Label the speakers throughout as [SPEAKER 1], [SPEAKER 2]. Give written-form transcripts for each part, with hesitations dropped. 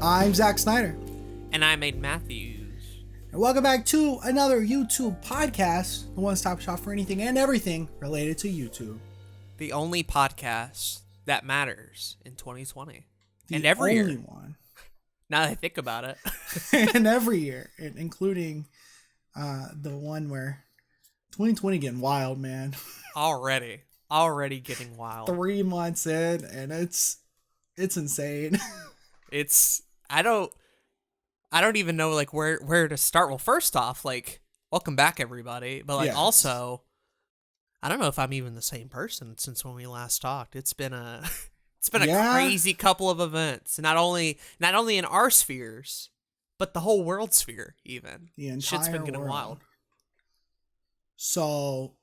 [SPEAKER 1] I'm Zach Snyder.
[SPEAKER 2] And I'm Aden Matthews.
[SPEAKER 1] And welcome back to another YouTube podcast, the one-stop shop for anything and everything related to YouTube.
[SPEAKER 2] The only podcast that matters in 2020.
[SPEAKER 1] The
[SPEAKER 2] every
[SPEAKER 1] only
[SPEAKER 2] year.
[SPEAKER 1] One.
[SPEAKER 2] Now that I think about it.
[SPEAKER 1] And every year, including the one where 2020 getting wild, man.
[SPEAKER 2] Already getting wild.
[SPEAKER 1] 3 months in, and it's insane.
[SPEAKER 2] I don't even know like where to start. Well, first off, like, welcome back everybody. But like, also, I don't know if I'm even the same person since when we last talked. It's been a crazy couple of events. Not only in our spheres, but the whole world sphere even.
[SPEAKER 1] The entire
[SPEAKER 2] shit's been getting
[SPEAKER 1] world.
[SPEAKER 2] wild.
[SPEAKER 1] So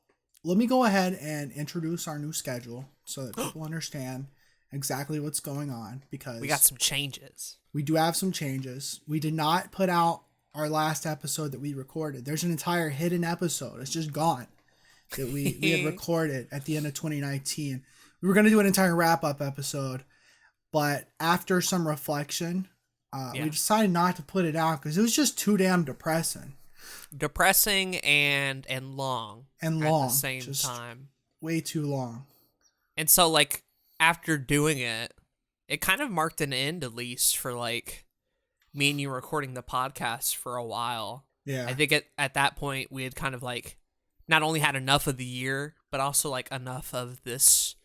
[SPEAKER 1] let me go ahead and introduce our new schedule so that people understand exactly what's going on, because
[SPEAKER 2] we got some changes.
[SPEAKER 1] We do have some changes. We did not put out our last episode that we recorded. There's an entire hidden episode. It's just gone that we had recorded at the end of 2019. We were going to do an entire wrap-up episode, but after some reflection, we decided not to put it out because it was just too damn depressing.
[SPEAKER 2] Depressing and long.
[SPEAKER 1] And
[SPEAKER 2] long.
[SPEAKER 1] At
[SPEAKER 2] the same
[SPEAKER 1] just
[SPEAKER 2] time.
[SPEAKER 1] Way too long.
[SPEAKER 2] And so, like, after doing it, it kind of marked an end, at least, for, like, me and you recording the podcast for a while.
[SPEAKER 1] Yeah.
[SPEAKER 2] I think at that point, we had kind of, like, not only had enough of the year, but also, like, enough of this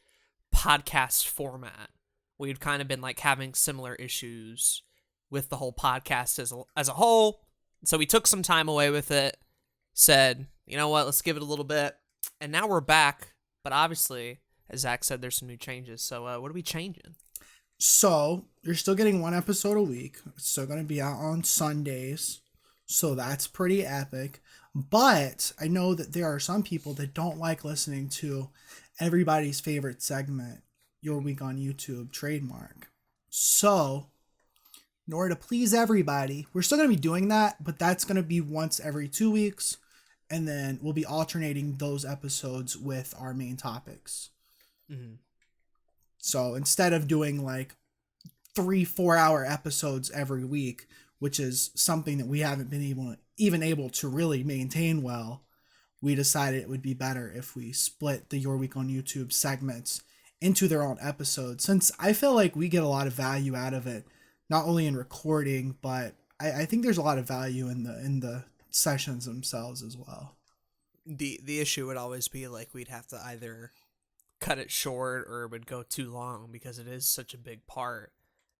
[SPEAKER 2] podcast format. We'd kind of been, like, having similar issues with the whole podcast as a whole. So we took some time away with it, said, you know what, let's give it a little bit. And now we're back. But obviously, as Zach said, there's some new changes. So what are we changing?
[SPEAKER 1] So you're still getting one episode a week. It's still going to be out on Sundays. So that's pretty epic. But I know that there are some people that don't like listening to everybody's favorite segment, Your Week on YouTube trademark. So in order to please everybody, we're still going to be doing that, but that's going to be once every 2 weeks. And then we'll be alternating those episodes with our main topics.
[SPEAKER 2] Mm-hmm.
[SPEAKER 1] So instead of doing like 3-4 hour episodes every week, which is something that we haven't been able to really maintain well, we decided it would be better if we split the Your Week on YouTube segments into their own episodes, since I feel like we get a lot of value out of it, not only in recording, but I think there's a lot of value in the sessions themselves as well.
[SPEAKER 2] The issue would always be like we'd have to either cut it short or it would go too long because it is such a big part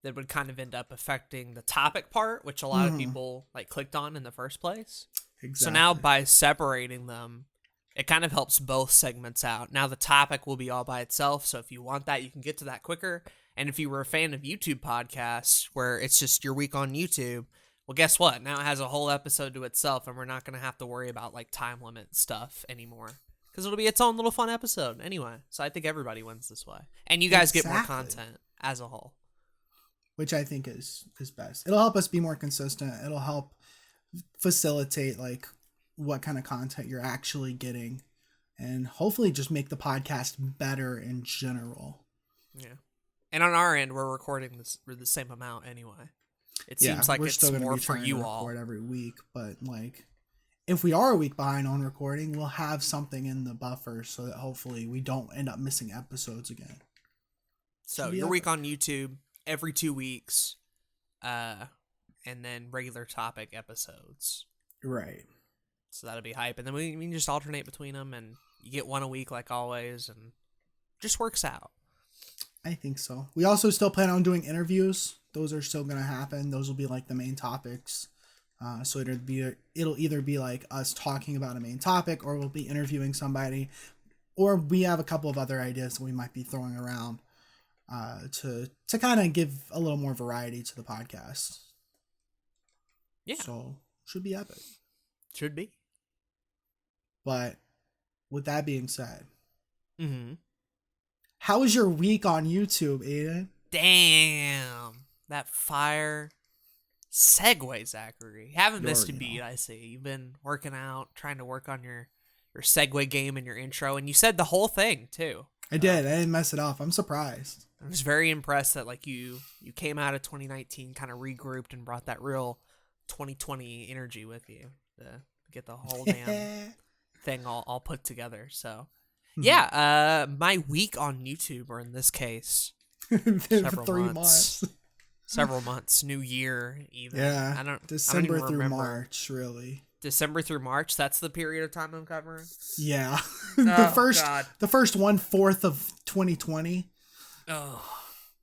[SPEAKER 2] that would kind of end up affecting the topic part, which a lot of people like clicked on in the first place.
[SPEAKER 1] Exactly.
[SPEAKER 2] So now by separating them, it kind of helps both segments out. Now the topic will be all by itself. So if you want that, you can get to that quicker. And if you were a fan of YouTube podcasts where it's just Your Week on YouTube, well, guess what? Now it has a whole episode to itself and we're not going to have to worry about like time limit stuff anymore. Because it'll be its own little fun episode anyway. So I think everybody wins this way. And you guys get more content as a whole.
[SPEAKER 1] Which I think is best. It'll help us be more consistent. It'll help facilitate like what kind of content you're actually getting. And hopefully just make the podcast better in general.
[SPEAKER 2] Yeah. And on our end, we're recording the same amount anyway. It seems like it's more for you all.
[SPEAKER 1] Record every week, but like, if we are a week behind on recording, we'll have something in the buffer so that hopefully we don't end up missing episodes again.
[SPEAKER 2] So Your Week on YouTube every 2 weeks, and then regular topic episodes.
[SPEAKER 1] Right.
[SPEAKER 2] So that'll be hype. And then we can just alternate between them, and you get one a week like always, and just works out.
[SPEAKER 1] I think so. We also still plan on doing interviews. Those are still going to happen. Those will be like the main topics. So it'll either be like us talking about a main topic, or we'll be interviewing somebody, or we have a couple of other ideas that we might be throwing around to kind of give a little more variety to the podcast.
[SPEAKER 2] Yeah.
[SPEAKER 1] So should be epic.
[SPEAKER 2] Should be.
[SPEAKER 1] But with that being said,
[SPEAKER 2] how
[SPEAKER 1] was your week on YouTube, Aden?
[SPEAKER 2] Damn, that fire segue, Zachary. Haven't missed a beat, I see. You've been working out, trying to work on your segue game and your intro, and you said the whole thing, too.
[SPEAKER 1] I did. I didn't mess it up. I'm surprised.
[SPEAKER 2] I was very impressed that like you came out of 2019 kind of regrouped and brought that real 2020 energy with you to get the whole damn thing all put together. So yeah, my week on YouTube, or in this case, several
[SPEAKER 1] 3
[SPEAKER 2] months.
[SPEAKER 1] months.
[SPEAKER 2] Several months, new year even.
[SPEAKER 1] Yeah,
[SPEAKER 2] I don't
[SPEAKER 1] December
[SPEAKER 2] even
[SPEAKER 1] through
[SPEAKER 2] remember.
[SPEAKER 1] March, really.
[SPEAKER 2] December through March. That's the period of time I'm covering.
[SPEAKER 1] Yeah,
[SPEAKER 2] God.
[SPEAKER 1] the first 1/4 of 2020.
[SPEAKER 2] Oh,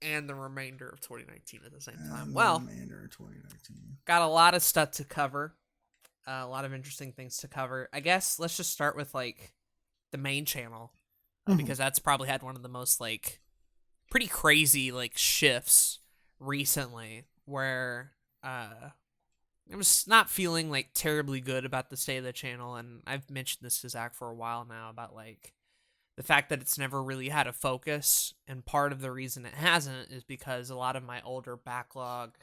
[SPEAKER 2] and the remainder of 2019 at the same time.
[SPEAKER 1] And
[SPEAKER 2] Well,
[SPEAKER 1] the remainder of 2019.
[SPEAKER 2] got a lot of stuff to cover. A lot of interesting things to cover. I guess let's just start with like the main channel because that's probably had one of the most like pretty crazy like shifts recently where I was not feeling like terribly good about the state of the channel, and I've mentioned this to Zach for a while now about like the fact that it's never really had a focus, and part of the reason it hasn't is because a lot of my older backlog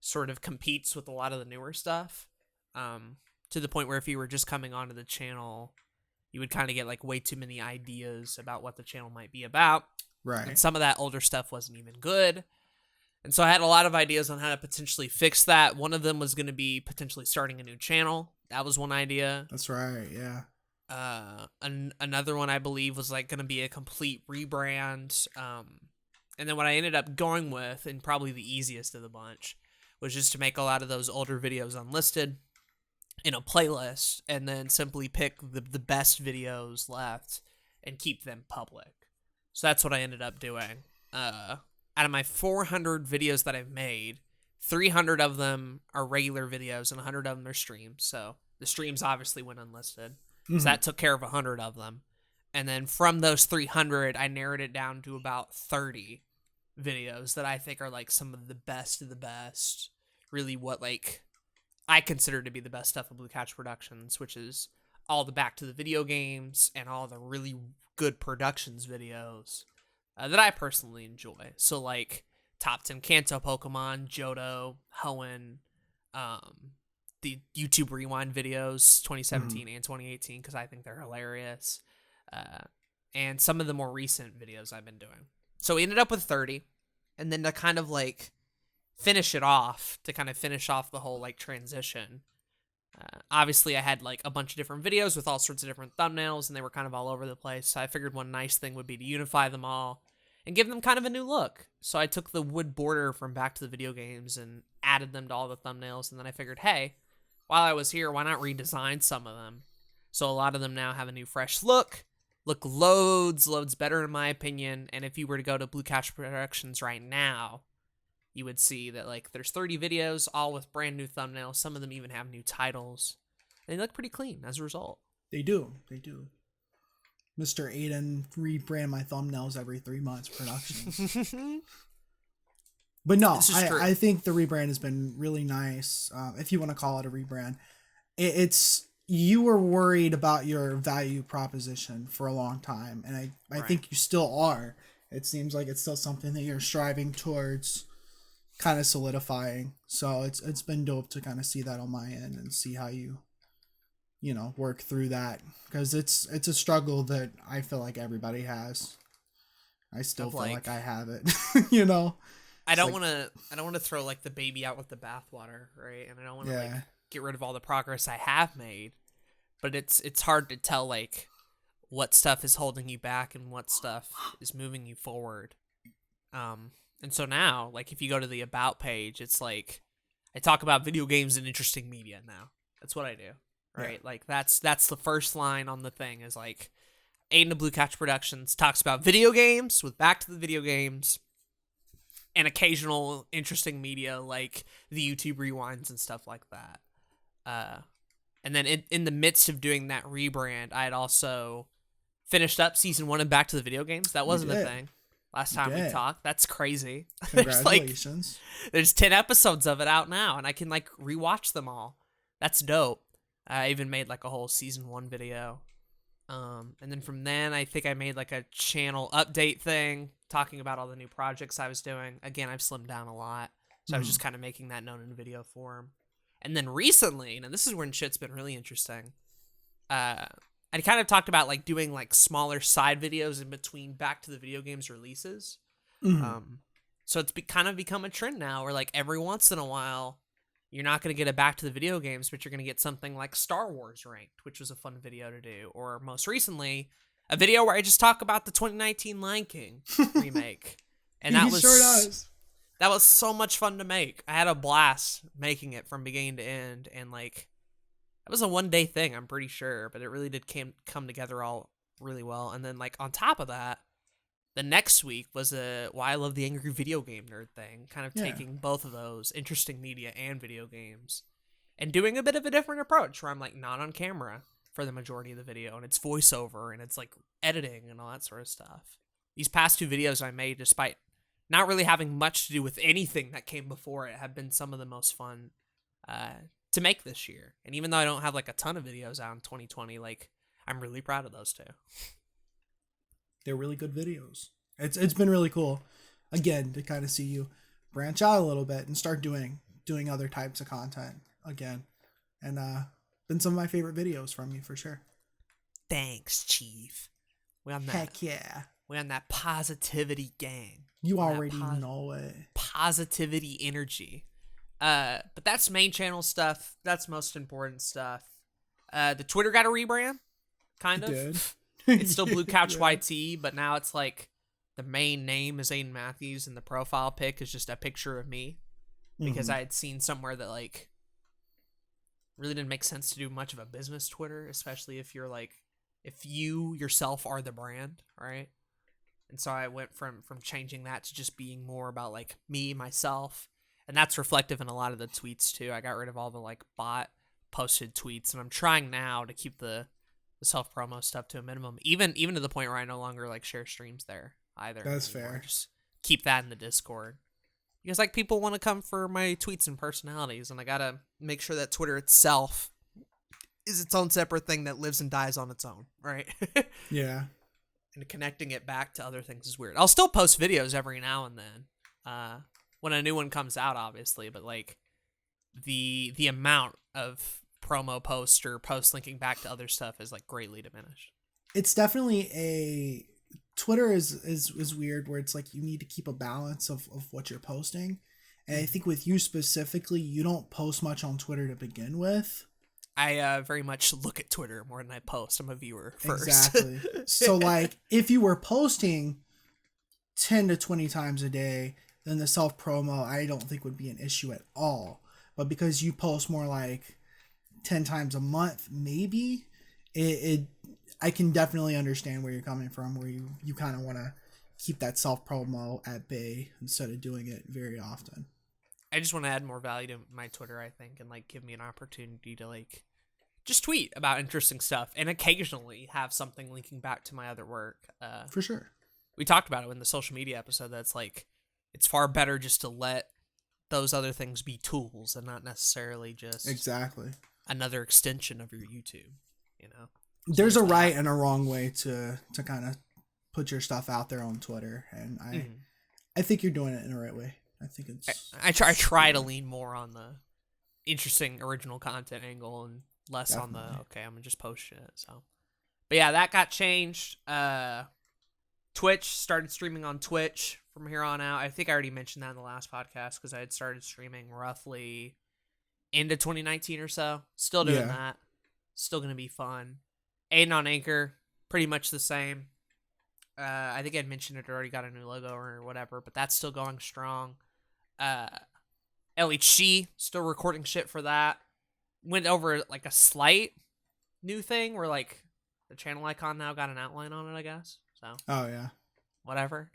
[SPEAKER 2] sort of competes with a lot of the newer stuff, to the point where if you were just coming onto the channel, you would kind of get like way too many ideas about what the channel might be about.
[SPEAKER 1] Right.
[SPEAKER 2] And some of that older stuff wasn't even good. And so I had a lot of ideas on how to potentially fix that. One of them was going to be potentially starting a new channel. That was one idea.
[SPEAKER 1] That's right, yeah.
[SPEAKER 2] Another one I believe was like going to be a complete rebrand. And then what I ended up going with, and probably the easiest of the bunch, was just to make a lot of those older videos unlisted in a playlist, and then simply pick the best videos left and keep them public. So that's what I ended up doing. Out of my 400 videos that I've made, 300 of them are regular videos and 100 of them are streams. So the streams obviously went unlisted. So that took care of 100 of them. And then from those 300, I narrowed it down to about 30 videos that I think are like some of the best of the best. Really what like I consider to be the best stuff of Blue Couch Productions, which is all the back to the video games and all the really good productions videos that I personally enjoy. So like top 10 Kanto Pokemon, Johto, Hoenn, the YouTube Rewind videos, 2017 and 2018, because I think they're hilarious, and some of the more recent videos I've been doing. So we ended up with 30, and then to kind of like finish it off, to kind of finish off the whole like transition, obviously I had like a bunch of different videos with all sorts of different thumbnails, and they were kind of all over the place. So I figured one nice thing would be to unify them all and give them kind of a new look. So I took the wood border from Back to the Video Games and added them to all the thumbnails, and then I figured, hey, while I was here, why not redesign some of them? So a lot of them now have a new fresh look loads better in my opinion, and if you were to go to Blue Couch Productions right now, you would see that like there's 30 videos, all with brand new thumbnails. Some of them even have new titles. And they look pretty clean as a result.
[SPEAKER 1] They do. Mr. Aden rebrand my thumbnails every 3 months Productions. But no, I think the rebrand has been really nice. If you want to call it a rebrand, it's you were worried about your value proposition for a long time, and I think you still are. It seems like it's still something that you're striving towards kind of solidifying. So it's been dope to kind of see that on my end and see how you work through that, because it's a struggle that I feel like everybody has. I still feel like I have it,
[SPEAKER 2] I don't want to throw like the baby out with the bathwater, right? And I don't want to like get rid of all the progress I have made, but it's hard to tell like what stuff is holding you back and what stuff is moving you forward. And so now, like if you go to the About page, it's like I talk about video games and interesting media now. That's what I do, right? Yeah. Like that's the first line on the thing is like Aden and Blue Couch Productions talks about video games with Back to the Video Games and occasional interesting media like the YouTube rewinds and stuff like that. And then in the midst of doing that rebrand, I had also finished up season 1 of Back to the Video Games. That wasn't a thing last time we talked. That's crazy.
[SPEAKER 1] Congratulations.
[SPEAKER 2] There's 10 episodes of it out now, and I can like rewatch them all. That's dope. I even made like a whole season 1 video. And then from then, I think I made like a channel update thing talking about all the new projects I was doing. Again, I've slimmed down a lot, so I was just kind of making that known in video form. And then recently, and this is when shit's been really interesting, I kind of talked about like doing like smaller side videos in between back to the video games releases. So it's kind of become a trend now where like every once in a while, you're not going to get a back to the video games, but you're going to get something like Star Wars Ranked, which was a fun video to do. Or most recently, a video where I just talk about the 2019 Lion King remake. And that was
[SPEAKER 1] sure does.
[SPEAKER 2] That was so much fun to make. I had a blast making it from beginning to end. And like, that was a one-day thing, I'm pretty sure. But it really did come together all really well. And then like on top of that, the next week was a Why I Love the Angry Video Game Nerd thing, kind of taking both of those, interesting media and video games, and doing a bit of a different approach where I'm like not on camera for the majority of the video, and it's voiceover, and it's like editing and all that sort of stuff. These past two videos I made, despite not really having much to do with anything that came before it, have been some of the most fun to make this year. And even though I don't have like a ton of videos out in 2020, like I'm really proud of those two.
[SPEAKER 1] They're really good videos. It's been really cool, again, to kind of see you branch out a little bit and start doing other types of content again, and been some of my favorite videos from you for sure.
[SPEAKER 2] Thanks, Chief. We on that.
[SPEAKER 1] Heck yeah.
[SPEAKER 2] We on that positivity gang.
[SPEAKER 1] You already know it.
[SPEAKER 2] Positivity energy. But that's main channel stuff. That's most important stuff. The Twitter got a rebrand, kind of.
[SPEAKER 1] Did.
[SPEAKER 2] It's still Blue Couch YT, but now it's like the main name is Aiden Matthews and the profile pic is just a picture of me, because I had seen somewhere that like really didn't make sense to do much of a business Twitter, especially if you're like, if you yourself are the brand, right? And so I went from changing that to just being more about like me, myself, and that's reflective in a lot of the tweets too. I got rid of all the like bot posted tweets, and I'm trying now to keep the self-promo stuff to a minimum, even to the point where I no longer like share streams there either.
[SPEAKER 1] That's
[SPEAKER 2] anymore.
[SPEAKER 1] fair.
[SPEAKER 2] Just keep that in the Discord, because like people want to come for my tweets and personalities, and I gotta make sure that Twitter itself is its own separate thing that lives and dies on its own, right?
[SPEAKER 1] Yeah.
[SPEAKER 2] And connecting it back to other things is weird. I'll still post videos every now and then when a new one comes out, obviously, but like the amount of promo posts or posts linking back to other stuff is like greatly diminished.
[SPEAKER 1] It's definitely Twitter is weird, where it's like you need to keep a balance of what you're posting. And I think with you specifically, you don't post much on Twitter to begin with.
[SPEAKER 2] I very much look at Twitter more than I post. I'm a viewer first.
[SPEAKER 1] Exactly. So like if you were posting 10 to 20 times a day, then the self promo I don't think would be an issue at all. But because you post more like 10 times a month, maybe I can definitely understand where you're coming from, where you kind of want to keep that self promo at bay instead of doing it very often.
[SPEAKER 2] I just want to add more value to my Twitter, I think, and like give me an opportunity to like just tweet about interesting stuff and occasionally have something linking back to my other work.
[SPEAKER 1] For sure.
[SPEAKER 2] We talked about it in the social media episode. That's like, it's far better just to let those other things be tools and not necessarily just
[SPEAKER 1] exactly
[SPEAKER 2] another extension of your YouTube, you know?
[SPEAKER 1] There's a right and a wrong way to kind of put your stuff out there on Twitter, and I think you're doing it in the right way. I think it's
[SPEAKER 2] I try to lean more on the interesting original content angle and less
[SPEAKER 1] definitely
[SPEAKER 2] on the okay, I'm gonna just post shit. So, but yeah, that got changed. Twitch started streaming on Twitch from here on out. I think I already mentioned that in the last podcast because I had started streaming roughly into 2019 or so. Still doing that. Still gonna be fun. Aiden on Anchor, pretty much the same. I think I'd mentioned it already got a new logo or whatever, but that's still going strong. LHC, still recording shit for that. Went over like a slight new thing where like the channel icon now got an outline on it, I guess. So.
[SPEAKER 1] Oh yeah.
[SPEAKER 2] Whatever.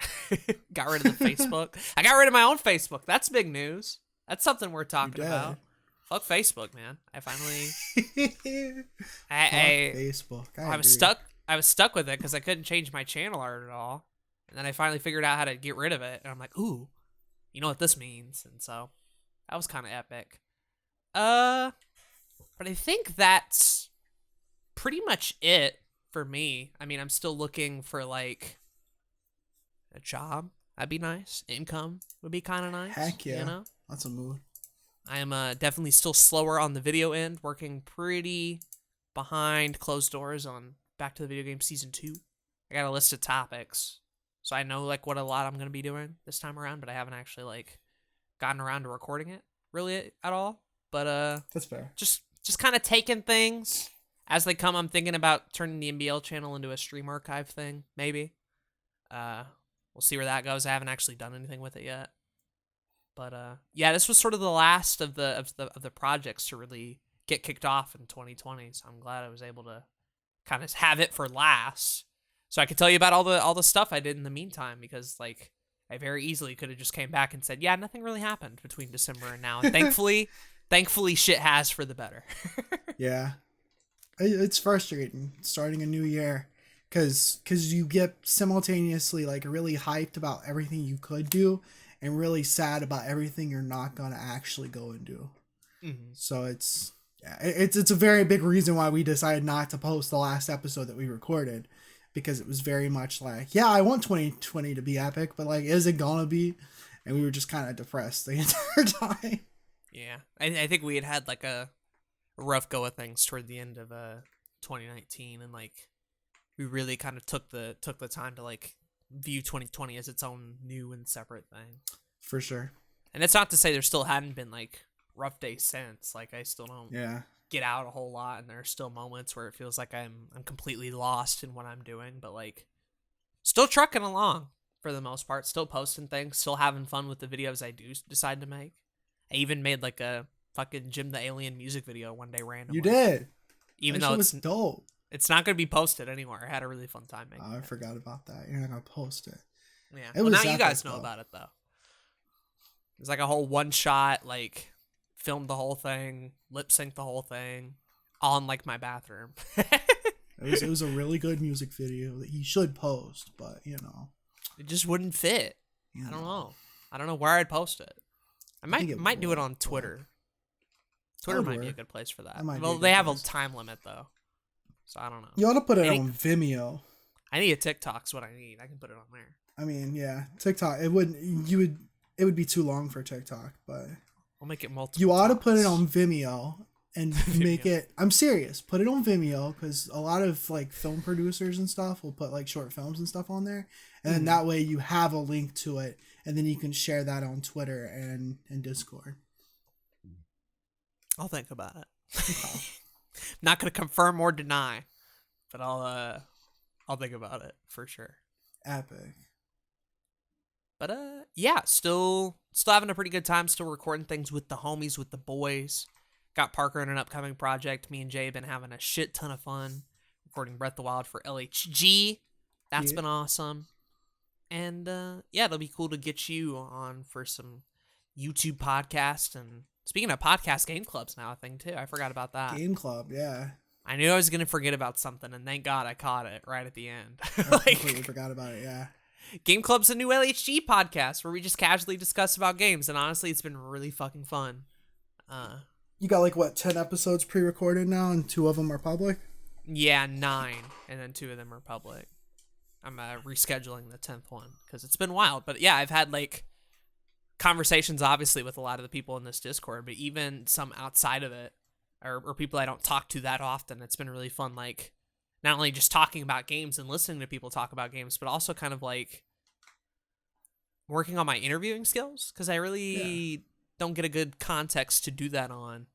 [SPEAKER 2] Got rid of the Facebook. I got rid of my own Facebook. That's big news. That's something we're talking about. Fuck Facebook, man. I finally.
[SPEAKER 1] Facebook.
[SPEAKER 2] I was stuck with it because I couldn't change my channel art at all, and then I finally figured out how to get rid of it. And I'm like, ooh, you know what this means? And so that was kind of epic. But I think that's pretty much it for me. I mean, I'm still looking for like a job. That'd be nice. Income would be kind of nice.
[SPEAKER 1] Heck yeah.
[SPEAKER 2] You know?
[SPEAKER 1] That's a mood.
[SPEAKER 2] I am definitely still slower on the video end, working pretty behind closed doors on Back to the Video Game Season 2. I got a list of topics, so I know like what a lot I'm going to be doing this time around, but I haven't actually like gotten around to recording it really at all. But
[SPEAKER 1] that's fair.
[SPEAKER 2] Just kind of taking things as they come. I'm thinking about turning the NBL channel into a stream archive thing, maybe. We'll see where that goes. I haven't actually done anything with it yet. But yeah, this was sort of the last of the projects to really get kicked off in 2020. So I'm glad I was able to kind of have it for last, so I could tell you about all the stuff I did in the meantime. Because like I very easily could have just came back and said, yeah, nothing really happened between December and now. And thankfully, shit has for the better.
[SPEAKER 1] Yeah, it's frustrating starting a new year because you get simultaneously like really hyped about everything you could do and really sad about everything you're not gonna actually go and do. Mm-hmm. So it's a very big reason why we decided not to post the last episode that we recorded, because it was very much like, yeah, I want 2020 to be epic, but like, is it gonna be? And we were just kind of depressed the entire time.
[SPEAKER 2] Yeah, I think we had like a rough go of things toward the end of 2019, and like we really kind of took the time to like view 2020 as its own new and separate thing.
[SPEAKER 1] For sure.
[SPEAKER 2] And it's not to say there still hadn't been like rough days since. Like I still don't get out a whole lot, and there are still moments where it feels like I'm completely lost in what I'm doing, but like still trucking along for the most part, still posting things, still having fun with the videos I do decide to make. I even made like a fucking Jim the Alien music video one day randomly.
[SPEAKER 1] You did.
[SPEAKER 2] Even
[SPEAKER 1] that
[SPEAKER 2] though
[SPEAKER 1] it's dope.
[SPEAKER 2] It's not going to be posted anymore. I had a really fun time making it.
[SPEAKER 1] I forgot about that. You're not going to post it.
[SPEAKER 2] Yeah. Well, now you guys know about it, though. It's like a whole one-shot, like, filmed the whole thing, lip-synced the whole thing, all in, like, my bathroom.
[SPEAKER 1] It was a really good music video that he should post, but, you know.
[SPEAKER 2] It just wouldn't fit. I don't know. I don't know where I'd post it. I might do it on Twitter. Twitter might be a good place for that. Well, they have a time limit, though. So I don't know.
[SPEAKER 1] You ought to put it on Vimeo.
[SPEAKER 2] I need a TikTok's what I need. I can put it on there.
[SPEAKER 1] I mean, yeah, TikTok. It would be too long for TikTok, but
[SPEAKER 2] I'll make it multiple.
[SPEAKER 1] You ought to put it on Vimeo and make it. I'm serious. Put it on Vimeo, because a lot of like film producers and stuff will put like short films and stuff on there, and then that way you have a link to it, and then you can share that on Twitter and Discord.
[SPEAKER 2] I'll think about it. Okay. Not gonna confirm or deny, but I'll think about it for sure.
[SPEAKER 1] Epic.
[SPEAKER 2] But yeah, still having a pretty good time. Still recording things with the homies, with the boys. Got Parker in an upcoming project. Me and Jay have been having a shit ton of fun recording Breath of the Wild for LHG. That's been awesome. And yeah, it'll be cool to get you on for some YouTube podcast. And speaking of podcast, Game Club's now a thing too. I forgot about that.
[SPEAKER 1] Game Club, yeah.
[SPEAKER 2] I knew I was gonna forget about something, and thank God I caught it right at the end.
[SPEAKER 1] I completely forgot about it. Yeah.
[SPEAKER 2] Game Club's a new LHG podcast where we just casually discuss about games, and honestly, it's been really fucking fun.
[SPEAKER 1] You got like what, 10 episodes pre-recorded now, and 2 of them are public?
[SPEAKER 2] Yeah, 9, and then 2 of them are public. I'm rescheduling the 10th one because it's been wild. But yeah, I've had like conversations, obviously, with a lot of the people in this Discord, but even some outside of it, or people I don't talk to that often. It's been really fun, like not only just talking about games and listening to people talk about games, but also kind of like working on my interviewing skills, because I really don't get a good context to do that on.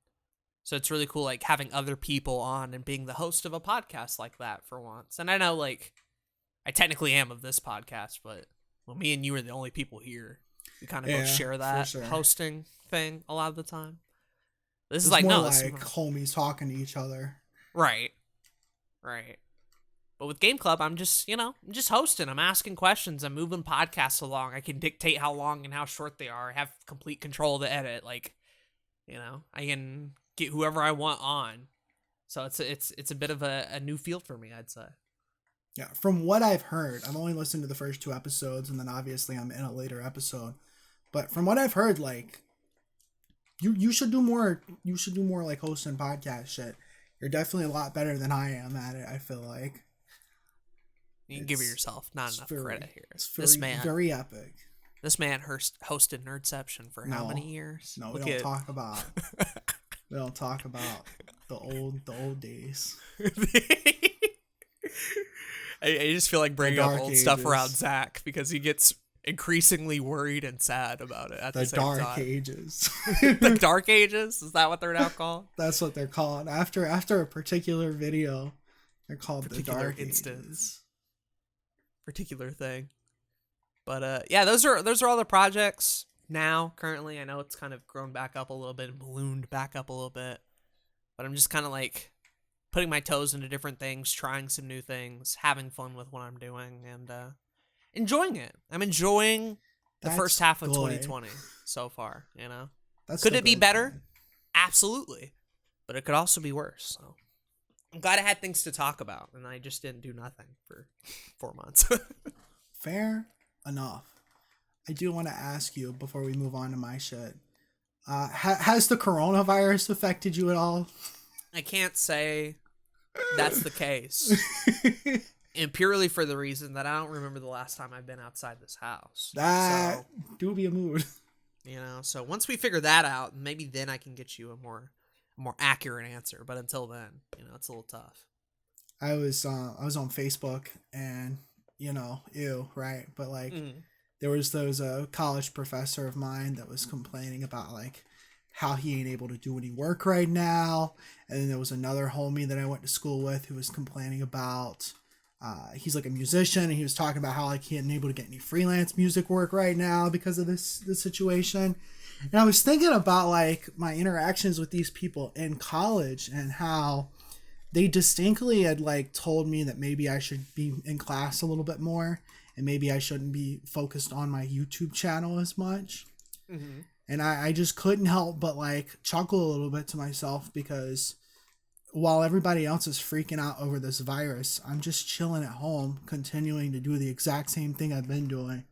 [SPEAKER 2] So it's really cool, like having other people on and being the host of a podcast like that for once. And I know, like, I technically am of this podcast, but well, me and you are the only people here. We kind of both share that hosting thing a lot of the time. This is like,
[SPEAKER 1] more
[SPEAKER 2] no,
[SPEAKER 1] like homies talking to each other.
[SPEAKER 2] Right. But with Game Club, I'm just hosting. I'm asking questions. I'm moving podcasts along. I can dictate how long and how short they are. I have complete control of the edit. Like, I can get whoever I want on. So it's a bit of a new field for me, I'd say.
[SPEAKER 1] Yeah, from what I've heard, I've only listened to the first 2 episodes, and then obviously I'm in a later episode. But from what I've heard, like, you should do more. You should do more like hosting podcast shit. You're definitely a lot better than I am at it, I feel like.
[SPEAKER 2] You can give yourself not enough credit here.
[SPEAKER 1] This man, very epic.
[SPEAKER 2] This man hosted Nerdception for how many years?
[SPEAKER 1] No, we don't talk about the old days.
[SPEAKER 2] I just feel like bringing up
[SPEAKER 1] dark
[SPEAKER 2] old stuff
[SPEAKER 1] ages.
[SPEAKER 2] around Zach because he gets increasingly worried and sad about it at the same
[SPEAKER 1] dark
[SPEAKER 2] time.
[SPEAKER 1] ages.
[SPEAKER 2] The dark ages? Is that what they're now called?
[SPEAKER 1] That's what they're called. After a particular video, they're called
[SPEAKER 2] Particular
[SPEAKER 1] the dark
[SPEAKER 2] instance.
[SPEAKER 1] ages.
[SPEAKER 2] Particular thing. But yeah, those are all the projects now. Currently, I know it's kind of grown back up a little bit and ballooned back up a little bit. But I'm just kind of like putting my toes into different things, trying some new things, having fun with what I'm doing, and enjoying it. I'm enjoying the first half of 2020 so far, you know? Could it be better?
[SPEAKER 1] Thing.
[SPEAKER 2] Absolutely. But it could also be worse. So I'm glad I had things to talk about, and I just didn't do nothing for 4 months.
[SPEAKER 1] Fair enough. I do want to ask you before we move on to my shit. Has the coronavirus affected you at all?
[SPEAKER 2] I can't say that's the case. And purely for the reason that I don't remember the last time I've been outside this house.
[SPEAKER 1] That do be a mood.
[SPEAKER 2] You know, so once we figure that out, maybe then I can get you a more accurate answer. But until then, you know, it's a little tough.
[SPEAKER 1] I was on Facebook and, you know, ew, right? But like there was a college professor of mine that was complaining about like how he ain't able to do any work right now. And then there was another homie that I went to school with who was complaining about he's like a musician, and he was talking about how like he ain't able to get any freelance music work right now because of this situation. And I was thinking about like my interactions with these people in college and how they distinctly had like told me that maybe I should be in class a little bit more and maybe I shouldn't be focused on my YouTube channel as much. Mm-hmm. And I just couldn't help but like chuckle a little bit to myself because while everybody else is freaking out over this virus, I'm just chilling at home, continuing to do the exact same thing I've been doing.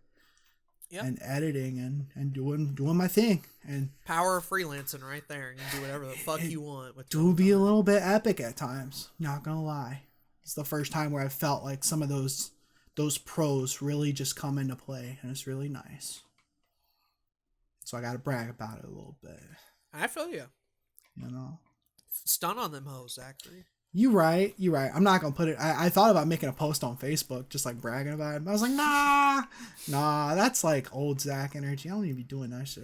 [SPEAKER 1] Yep. And editing and doing my thing. And
[SPEAKER 2] power of freelancing right there. You can do whatever the fuck you want. With
[SPEAKER 1] do be a little bit epic at times. Not gonna lie. It's the first time where I felt like some of those pros really just come into play, and it's really nice. So I gotta brag about it a little bit.
[SPEAKER 2] I feel you.
[SPEAKER 1] You know?
[SPEAKER 2] Stun on them hoes, Zachary.
[SPEAKER 1] You right. I'm not gonna put it. I thought about making a post on Facebook, just like bragging about it. But I was like, nah, that's like old Zach energy. I don't even be doing that shit.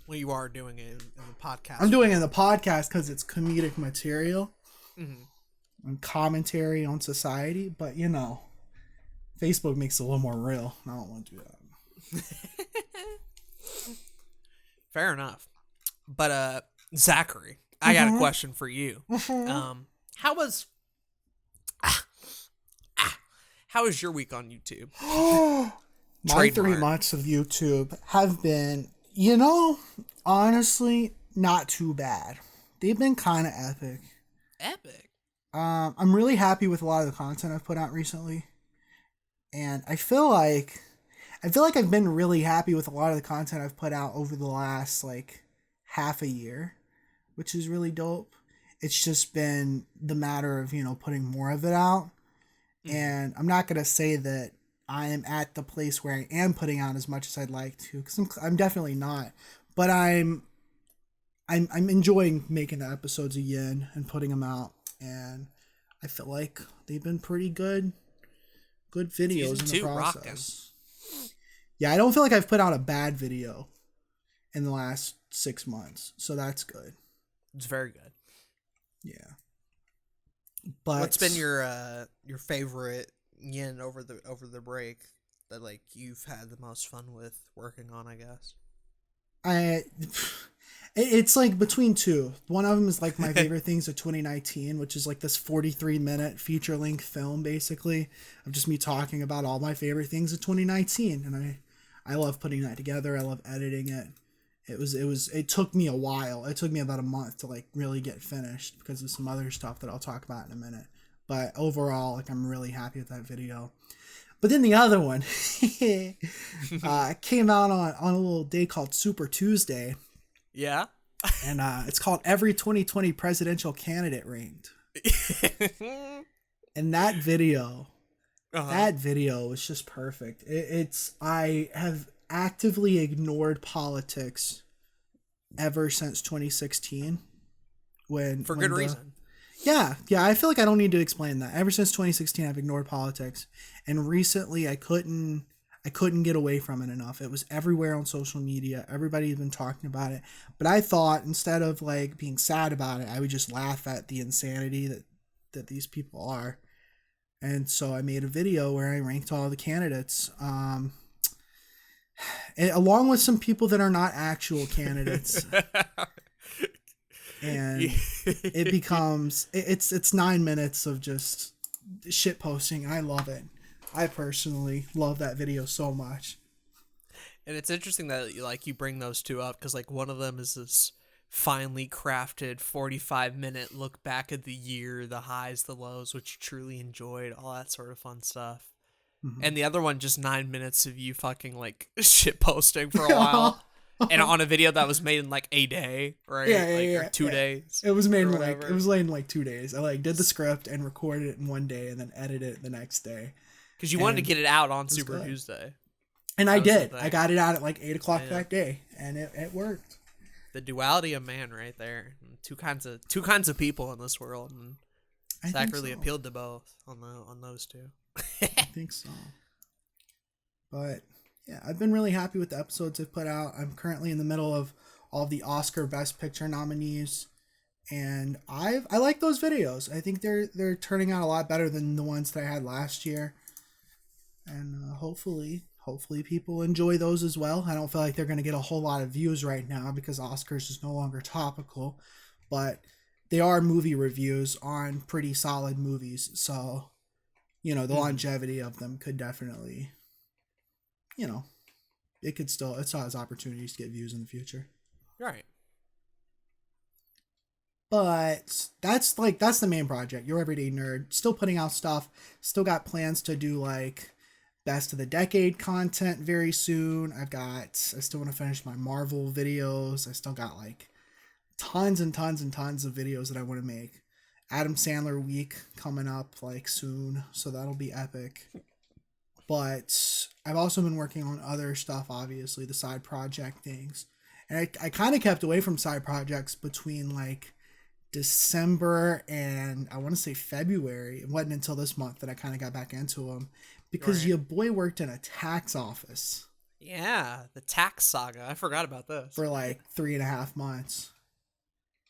[SPEAKER 2] Well, you are doing it in the podcast.
[SPEAKER 1] I'm doing it in the podcast because it's comedic material and commentary on society. But you know, Facebook makes it a little more real. I don't want to do that.
[SPEAKER 2] Fair enough. But Zachary, I got a question for you. How was your week on YouTube?
[SPEAKER 1] My 3 months of YouTube have been, you know, honestly, not too bad. They've been kind of epic.
[SPEAKER 2] Epic?
[SPEAKER 1] I'm really happy with a lot of the content I've put out recently. And I feel like I've been really happy with a lot of the content I've put out over the last, like, half a year, which is really dope. It's just been the matter of, you know, putting more of it out. And I'm not going to say that I am at the place where I am putting out as much as I'd like to, because I'm definitely not. But I'm enjoying making the episodes again and putting them out. And I feel like they've been pretty good videos in the process. Rockin'. Yeah, I don't feel like I've put out a bad video in the last 6 months. So that's good.
[SPEAKER 2] It's very good.
[SPEAKER 1] Yeah. But
[SPEAKER 2] what's been your favorite yin over the break that like you've had the most fun with working on, I guess?
[SPEAKER 1] It's like between two. One of them is like my favorite things of 2019, which is like this 43-minute feature-length film, basically, of just me talking about all my favorite things of 2019. And I love putting that together. I love editing it. It took me a while. It took me about a month to like really get finished because of some other stuff that I'll talk about in a minute. But overall, like I'm really happy with that video. But then the other one came out on a little day called Super Tuesday.
[SPEAKER 2] Yeah.
[SPEAKER 1] And it's called Every 2020 Presidential Candidate Ranked. And that video was just perfect. I have actively ignored politics ever since 2016. For good reason. Yeah, I feel like I don't need to explain that. Ever since 2016, I've ignored politics, and recently I couldn't get away from it enough. It was everywhere on social media. Everybody's been talking about it. But I thought instead of like being sad about it, I would just laugh at the insanity that these people are. And so I made a video where I ranked all the candidates, along with some people that are not actual candidates. And it becomes it's 9 minutes of just shit posting, and I love it. I personally love that video so much.
[SPEAKER 2] And it's interesting that you bring those two up, because like one of them is this finely crafted 45-minute look back at the year, the highs, the lows, which you truly enjoyed, all that sort of fun stuff. Mm-hmm. And the other one, just 9 minutes of you fucking like shit posting for a while. And on a video that was made in like a day, right? Or 2 days.
[SPEAKER 1] It was made in like 2 days. I like did the script and recorded it in one day and then edited it the next day.
[SPEAKER 2] Because you wanted to get it out on Super Tuesday.
[SPEAKER 1] And I did. I got it out at like 8 o'clock that day, and it worked.
[SPEAKER 2] The duality of man, right there. Two kinds of people in this world, and Zach really appealed to both on those two.
[SPEAKER 1] I think so. But yeah, I've been really happy with the episodes I've put out. I'm currently in the middle of all the Oscar Best Picture nominees, and I like those videos. I think they're turning out a lot better than the ones that I had last year, and hopefully people enjoy those as well. I don't feel like they're going to get a whole lot of views right now because Oscars is no longer topical, but they are movie reviews on pretty solid movies, so the longevity of them could definitely, it still has opportunities to get views in the future.
[SPEAKER 2] Right.
[SPEAKER 1] But that's the main project. Your Everyday Nerd. Still putting out stuff. Still got plans to do like Best of the Decade content very soon. I still want to finish my Marvel videos. I still got like tons and tons and tons of videos that I want to make. Adam Sandler week coming up like soon, so that'll be epic. But I've also been working on other stuff, obviously, the side project things. And I kind of kept away from side projects between like December and I want to say February. It wasn't until this month that I kind of got back into them because your boy worked in a tax office.
[SPEAKER 2] Yeah, the tax saga. I forgot about this.
[SPEAKER 1] For like 3.5 months.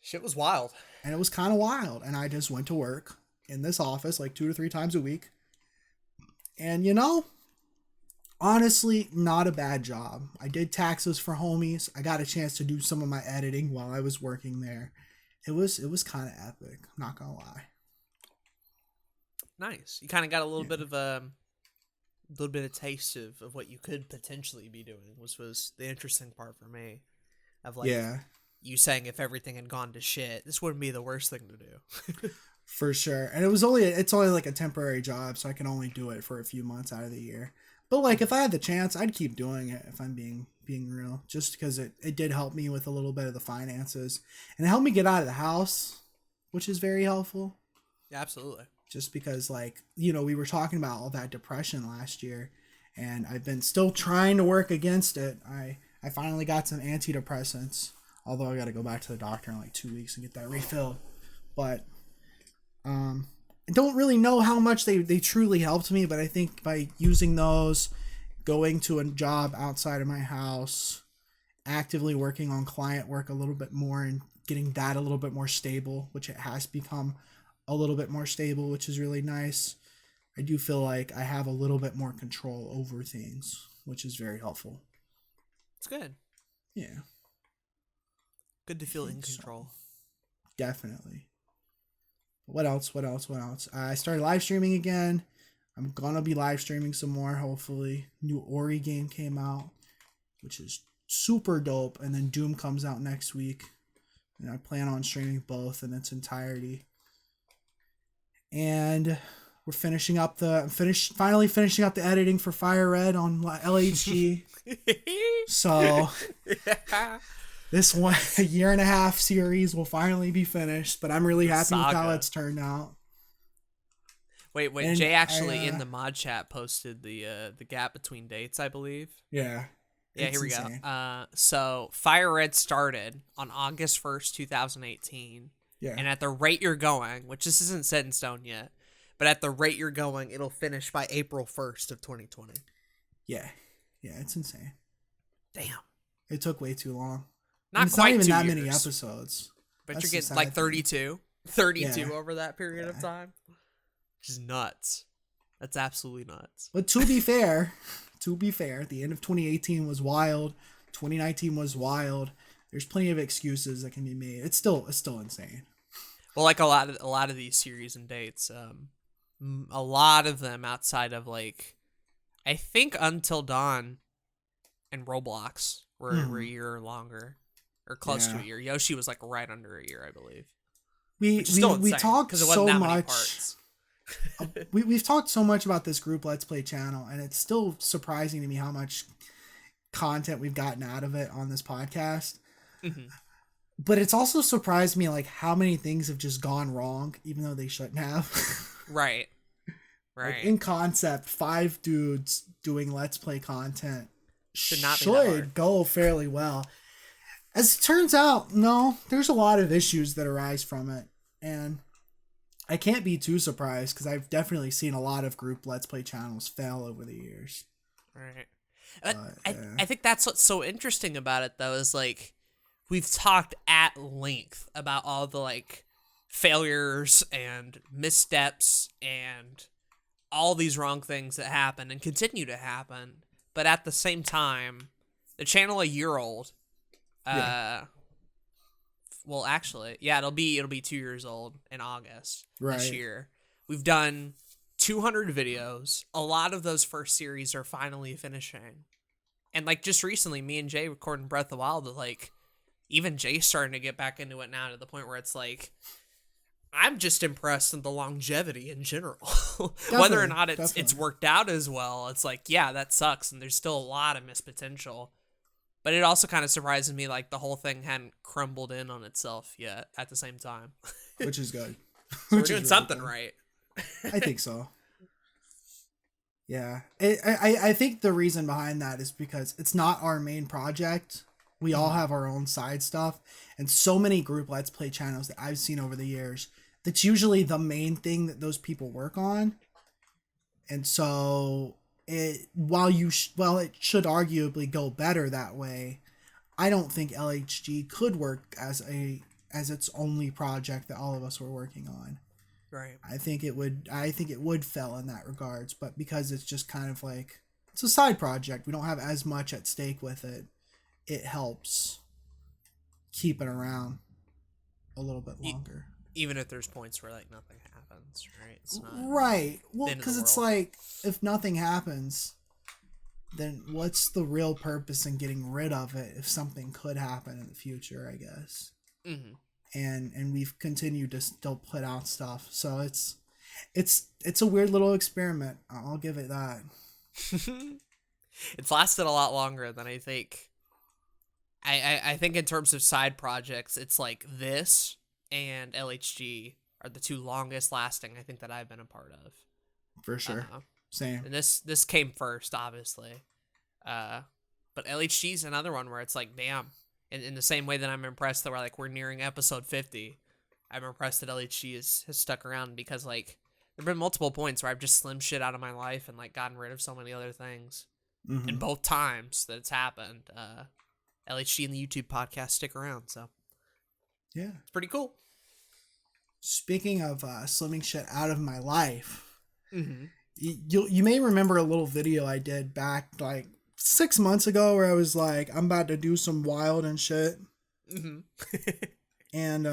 [SPEAKER 2] Shit was wild.
[SPEAKER 1] And it was kind of wild. And I just went to work in this office like 2 to 3 times a week. And honestly, not a bad job. I did taxes for homies. I got a chance to do some of my editing while I was working there. It was kind of epic, not gonna lie.
[SPEAKER 2] Nice. You kind of got a little bit of taste of what you could potentially be doing, which was the interesting part for me. Of like you saying if everything had gone to shit, this wouldn't be the worst thing to do.
[SPEAKER 1] For sure. And it's only like a temporary job, so I can only do it for a few months out of the year. But like if I had the chance, I'd keep doing it if I'm being real, just because it did help me with a little bit of the finances, and it helped me get out of the house, which is very helpful.
[SPEAKER 2] Yeah, absolutely.
[SPEAKER 1] Just because we were talking about all that depression last year, and I've been still trying to work against it. I finally got some antidepressants, although I got to go back to the doctor in like 2 weeks and get that refilled. But I don't really know how much they truly helped me, but I think by using those, going to a job outside of my house, actively working on client work a little bit more and getting that a little bit more stable, which it has become a little bit more stable, which is really nice. I do feel like I have a little bit more control over things, which is very helpful.
[SPEAKER 2] It's good.
[SPEAKER 1] Yeah.
[SPEAKER 2] Good to feel in control.
[SPEAKER 1] So. Definitely. What else? I started live streaming again. I'm gonna be live streaming some more, hopefully. New Ori game came out, which is super dope. And then Doom comes out next week. And I plan on streaming both in its entirety. And we're finally finishing up the editing for Fire Red on LHG. So this 1.5 year series will finally be finished, but I'm really happy with how it's turned out.
[SPEAKER 2] Wait, and Jay actually in the mod chat posted the gap between dates, I believe.
[SPEAKER 1] Yeah.
[SPEAKER 2] Yeah, here we go. So Fire Red started on August 1st, 2018.
[SPEAKER 1] Yeah.
[SPEAKER 2] And at the rate you're going, which this isn't set in stone yet, but at the rate you're going, it'll finish by April 1st of 2020.
[SPEAKER 1] Yeah. Yeah, it's insane.
[SPEAKER 2] Damn.
[SPEAKER 1] It took way too long.
[SPEAKER 2] Not
[SPEAKER 1] it's
[SPEAKER 2] quite
[SPEAKER 1] not even
[SPEAKER 2] 2
[SPEAKER 1] that
[SPEAKER 2] years,
[SPEAKER 1] many episodes.
[SPEAKER 2] but
[SPEAKER 1] That's
[SPEAKER 2] you're
[SPEAKER 1] the
[SPEAKER 2] getting like
[SPEAKER 1] sad
[SPEAKER 2] 32. 32
[SPEAKER 1] Yeah.
[SPEAKER 2] over that period of time. Which is nuts. That's absolutely nuts.
[SPEAKER 1] But to be fair, the end of 2018 was wild. 2019 was wild. There's plenty of excuses that can be made. It's still insane.
[SPEAKER 2] Well, like a lot of these series and dates, a lot of them outside of like, I think Until Dawn and Roblox were a year or longer, or close to a year. Yoshi was like right under a year, I believe.
[SPEAKER 1] We talked
[SPEAKER 2] because it wasn't
[SPEAKER 1] so
[SPEAKER 2] that many
[SPEAKER 1] much.
[SPEAKER 2] parts.
[SPEAKER 1] We've talked so much about this group Let's Play channel, and it's still surprising to me how much content we've gotten out of it on this podcast.
[SPEAKER 2] Mm-hmm.
[SPEAKER 1] But it's also surprised me like how many things have just gone wrong, even though they shouldn't have.
[SPEAKER 2] Right.
[SPEAKER 1] Like, in concept, 5 dudes doing Let's Play content
[SPEAKER 2] should
[SPEAKER 1] go fairly well. As it turns out, no, there's a lot of issues that arise from it, and I can't be too surprised because I've definitely seen a lot of group Let's Play channels fail over the years.
[SPEAKER 2] Right. I think that's what's so interesting about it, though, is like we've talked at length about all the like failures and missteps and all these wrong things that happen and continue to happen. But at the same time, the channel a year old. Well, actually, yeah, it'll be 2 years old in August this year. We've done 200 videos. A lot of those first series are finally finishing. And like just recently, me and Jay recording Breath of the Wild, like even Jay's starting to get back into it now to the point where it's like, I'm just impressed with the longevity in general. Whether or not it's worked out as well, it's like, yeah, that sucks. And there's still a lot of missed potential. But it also kind of surprises me, like, the whole thing hadn't crumbled in on itself yet at the same time.
[SPEAKER 1] Which is good.
[SPEAKER 2] So we're doing something right.
[SPEAKER 1] I think so. Yeah. I think the reason behind that is because it's not our main project. We all have our own side stuff. And so many group Let's Play channels that I've seen over the years, that's usually the main thing that those people work on. And so while it should arguably go better that way, I don't think LHG could work as its only project that all of us were working on.
[SPEAKER 2] Right.
[SPEAKER 1] I think it would fail in that regards, but because it's just kind of like it's a side project, we don't have as much at stake with it. It helps keep it around a little bit longer.
[SPEAKER 2] Even if there's points where like nothing happens, right? It's not
[SPEAKER 1] right. Well, because it's like if nothing happens, then what's the real purpose in getting rid of it if something could happen in the future, I guess.
[SPEAKER 2] Mm-hmm.
[SPEAKER 1] And we've continued to still put out stuff, so it's a weird little experiment. I'll give it that.
[SPEAKER 2] It's lasted a lot longer than I think. I think in terms of side projects, it's like this and LHG are the two longest lasting I think that I've been a part of.
[SPEAKER 1] For sure. Same.
[SPEAKER 2] And this came first, obviously. But LHG is another one where it's like, damn. In the same way that I'm impressed that we're nearing episode 50, I'm impressed that LHG has stuck around because like there have been multiple points where I've just slimmed shit out of my life and like gotten rid of so many other things. Mm-hmm. And both times that it's happened, LHG and the YouTube podcast stick around, so
[SPEAKER 1] yeah,
[SPEAKER 2] it's pretty cool.
[SPEAKER 1] Speaking of slimming shit out of my life,
[SPEAKER 2] mm-hmm.
[SPEAKER 1] you may remember a little video I did back like 6 months ago where I was like, I'm about to do some wild and shit.
[SPEAKER 2] Mm-hmm.
[SPEAKER 1] And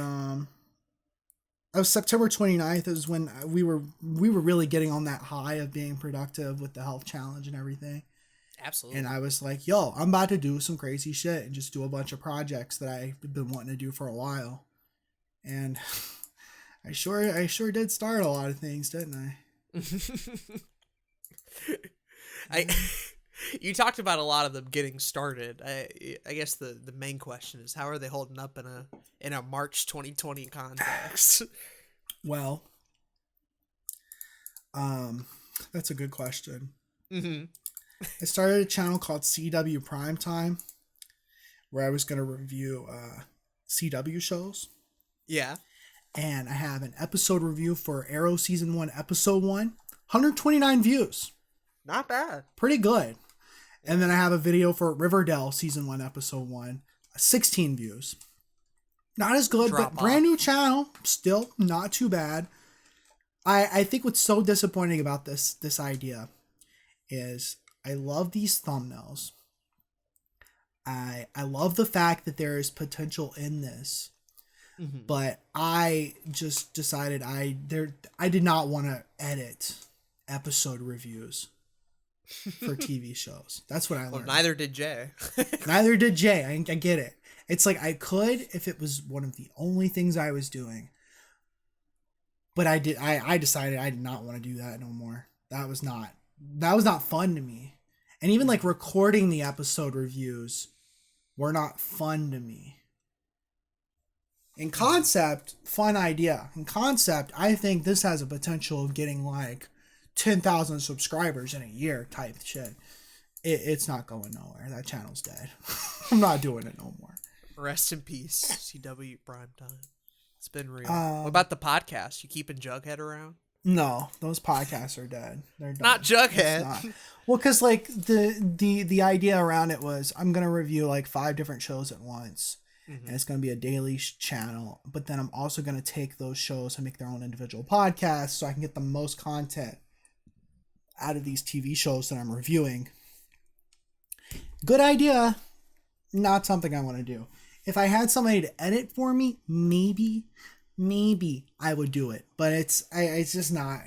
[SPEAKER 1] it was September 29th is when we were really getting on that high of being productive with the health challenge and everything.
[SPEAKER 2] Absolutely.
[SPEAKER 1] And I was like, yo, I'm about to do some crazy shit and just do a bunch of projects that I've been wanting to do for a while. And I sure did start a lot of things, didn't I?
[SPEAKER 2] You talked about a lot of them getting started. I guess the main question is, how are they holding up in a March 2020 context?
[SPEAKER 1] Well, that's a good question.
[SPEAKER 2] Mm-hmm.
[SPEAKER 1] I started a channel called CW Primetime, where I was going to review CW shows.
[SPEAKER 2] Yeah.
[SPEAKER 1] And I have an episode review for Arrow Season 1, Episode 1. 129 views.
[SPEAKER 2] Not bad.
[SPEAKER 1] Pretty good. And then I have a video for Riverdale Season 1, Episode 1. 16 views. Not as good, but brand new channel. Still not too bad. I think what's so disappointing about this idea is I love these thumbnails. I love the fact that there is potential in this. Mm-hmm. But I just decided I did not want to edit episode reviews for TV shows. That's what I learned.
[SPEAKER 2] Well, neither did Jay.
[SPEAKER 1] Neither did Jay. I get it. It's like I could if it was one of the only things I was doing. But I decided I did not want to do that no more. That was not fun to me. And even like recording the episode reviews were not fun to me. In concept, fun idea. In concept, I think this has a potential of getting like 10,000 subscribers in a year type shit. It's not going nowhere. That channel's dead. I'm not doing it no more.
[SPEAKER 2] Rest in peace, CW Primetime. It's been real. What about the podcast? You keeping Jughead around?
[SPEAKER 1] No, those podcasts are dead. They're done.
[SPEAKER 2] Not Jughead.
[SPEAKER 1] Well, because like the idea around it was I'm gonna review like 5 different shows at once, and it's gonna be a daily channel. But then I'm also gonna take those shows and make their own individual podcasts, so I can get the most content out of these TV shows that I'm reviewing. Good idea. Not something I want to do. If I had somebody to edit for me, maybe I would do it. But it's just not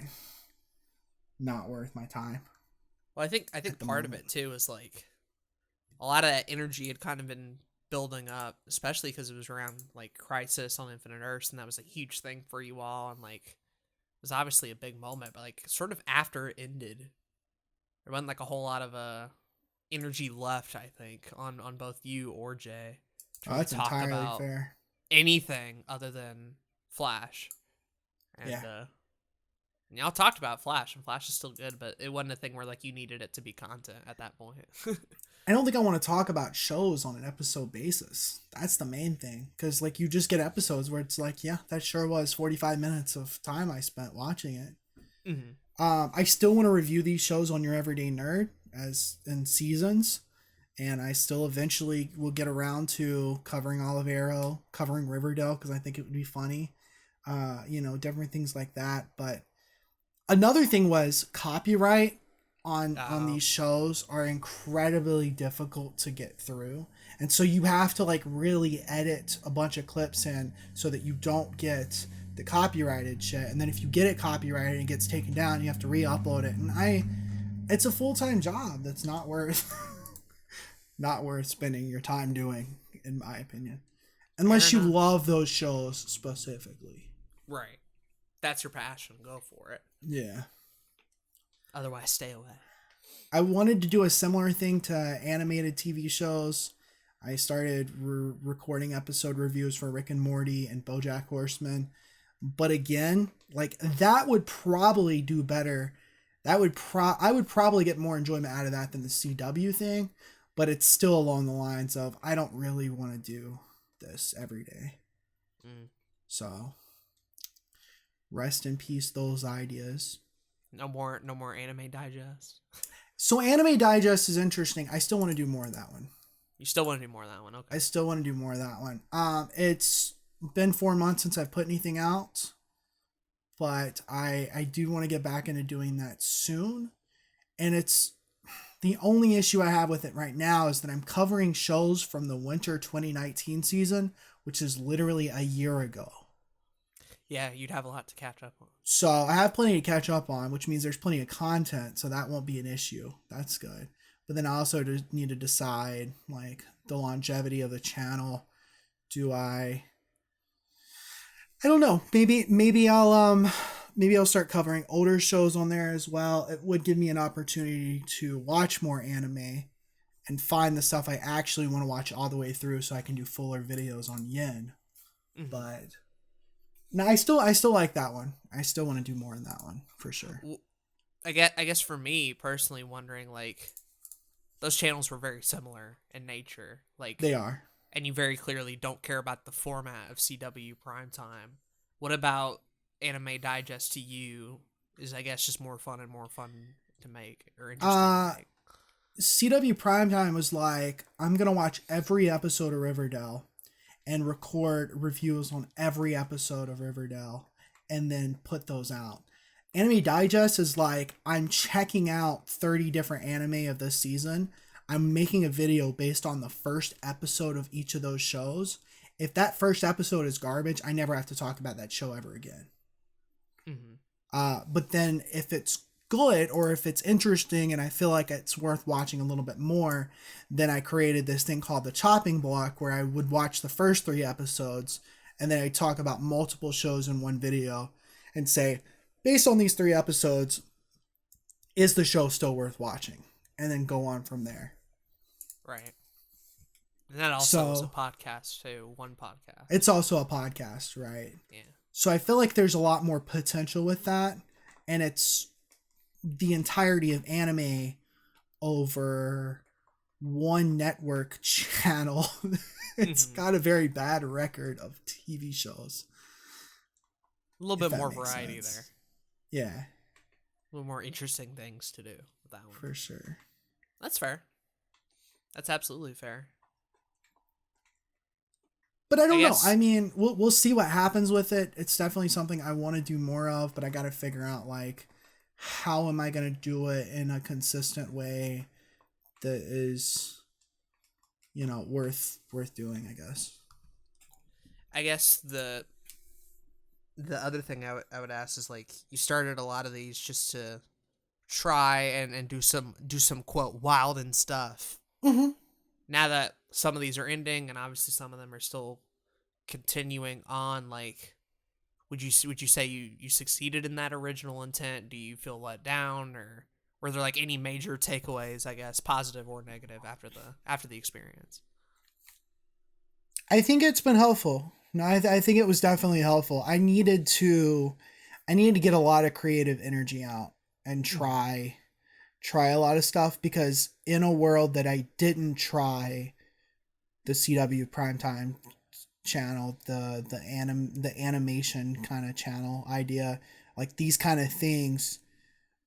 [SPEAKER 1] worth my time.
[SPEAKER 2] Well, I think part of it too is like a lot of that energy had kind of been building up, especially because it was around like Crisis on Infinite Earths, and that was a huge thing for you all, and like it was obviously a big moment. But like sort of after it ended, there wasn't like a whole lot of energy left, I think, on both you or Jay to
[SPEAKER 1] that's
[SPEAKER 2] talk
[SPEAKER 1] entirely
[SPEAKER 2] about
[SPEAKER 1] fair.
[SPEAKER 2] Anything other than Flash. And y'all talked about Flash, and Flash is still good, but it wasn't a thing where like you needed it to be content at that point.
[SPEAKER 1] I don't think I want to talk about shows on an episode basis. That's the main thing, because like you just get episodes where it's like, yeah, that sure was 45 minutes of time I spent watching it. Mm-hmm. I still want to review these shows on Your Everyday Nerd as in seasons, and I still eventually will get around to covering Olive Arrow, covering Riverdale, because I think it would be funny. Different things like that. But another thing was copyright on these shows are incredibly difficult to get through, and so you have to like really edit a bunch of clips in so that you don't get the copyrighted shit. And then if you get it copyrighted and it gets taken down, you have to re-upload it. And it's a full-time job that's not worth spending your time doing, in my opinion, unless you love those shows specifically.
[SPEAKER 2] Right. That's your passion. Go for it.
[SPEAKER 1] Yeah.
[SPEAKER 2] Otherwise, stay away.
[SPEAKER 1] I wanted to do a similar thing to animated TV shows. I started recording episode reviews for Rick and Morty and Bojack Horseman. But again, like that would probably do better. I would probably get more enjoyment out of that than the CW thing. But it's still along the lines of I don't really want to do this every day. So rest in peace those ideas.
[SPEAKER 2] No more Anime Digest.
[SPEAKER 1] So Anime Digest is interesting. I still want to do more of that one.
[SPEAKER 2] You still want to do more of that one? Okay.
[SPEAKER 1] I still want to do more of that one. It's been 4 months since I've put anything out, but I do want to get back into doing that soon. And it's the only issue I have with it right now is that I'm covering shows from the winter 2019 season, which is literally a year ago.
[SPEAKER 2] Yeah, you'd have a lot to catch up on.
[SPEAKER 1] So I have plenty to catch up on, which means there's plenty of content, so that won't be an issue. That's good. But then I also need to decide, like, the longevity of the channel. I don't know. Maybe I'll start covering older shows on there as well. It would give me an opportunity to watch more anime and find the stuff I actually want to watch all the way through, so I can do fuller videos on Yin. Mm-hmm. But no, I still like that one. I still want to do more in that one for sure.
[SPEAKER 2] I guess for me personally, wondering like those channels were very similar in nature. Like
[SPEAKER 1] they are,
[SPEAKER 2] and you very clearly don't care about the format of CW Primetime. What about Anime Digest to you is, I guess, just more fun to make or interesting to make?
[SPEAKER 1] CW Primetime was like, I'm gonna watch every episode of Riverdale and record reviews on every episode of Riverdale and then put those out. Anime Digest is like, I'm checking out 30 different anime of this season. I'm making a video based on the first episode of each of those shows. If that first episode is garbage, I never have to talk about that show ever again. But then if it's good or if it's interesting and I feel like it's worth watching a little bit more, then I created this thing called the chopping block where I would watch the first 3 episodes and then I talk about multiple shows in one video and say, based on these 3 episodes, is the show still worth watching? And then go on from there.
[SPEAKER 2] Right. And that also is a podcast too, one podcast.
[SPEAKER 1] It's also a podcast, right?
[SPEAKER 2] Yeah.
[SPEAKER 1] So I feel like there's a lot more potential with that, and it's the entirety of anime over one network channel. It's got a very bad record of TV shows.
[SPEAKER 2] A little bit more variety there.
[SPEAKER 1] Yeah.
[SPEAKER 2] A little more interesting things to do with that one.
[SPEAKER 1] For sure.
[SPEAKER 2] That's fair. That's absolutely fair.
[SPEAKER 1] But I don't know. I mean, we'll see what happens with it. It's definitely something I want to do more of, but I got to figure out, like, how am I going to do it in a consistent way that is, you know, worth doing, I guess.
[SPEAKER 2] I guess the other thing I would ask is, like, you started a lot of these just to try and do some quote wild and stuff.
[SPEAKER 1] Mm-hmm.
[SPEAKER 2] Now that some of these are ending and obviously some of them are still continuing on, like, would you say you succeeded in that original intent? Do you feel let down, or were there like any major takeaways, I guess, positive or negative after the experience?
[SPEAKER 1] I think it's been helpful. No, I think it was definitely helpful. I needed to get a lot of creative energy out and try a lot of stuff, because in a world that I didn't try the CW Primetime channel, the animation kind of channel idea, like these kind of things,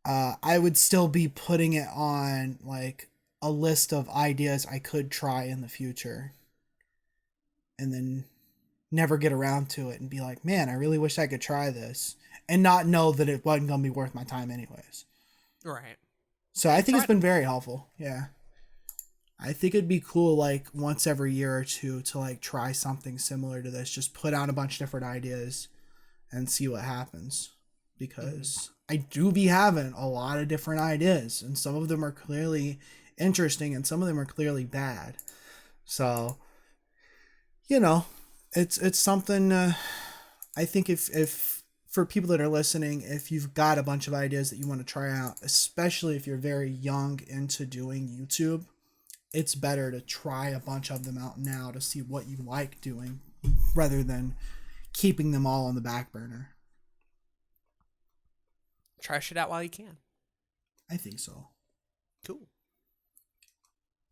[SPEAKER 1] I would still be putting it on like a list of ideas I could try in the future, and then never get around to it and be like, man, I really wish I could try this, and not know that it wasn't gonna be worth my time anyways.
[SPEAKER 2] Right.
[SPEAKER 1] So I think it's been very helpful. Yeah. I think it'd be cool, like, once every year or two to, like, try something similar to this. Just put out a bunch of different ideas and see what happens. Because I do be having a lot of different ideas, and some of them are clearly interesting and some of them are clearly bad. So, you know, it's something, I think if for people that are listening, if you've got a bunch of ideas that you want to try out, especially if you're very young into doing YouTube, it's better to try a bunch of them out now to see what you like doing rather than keeping them all on the back burner.
[SPEAKER 2] Try shit out while you can.
[SPEAKER 1] I think so.
[SPEAKER 2] Cool.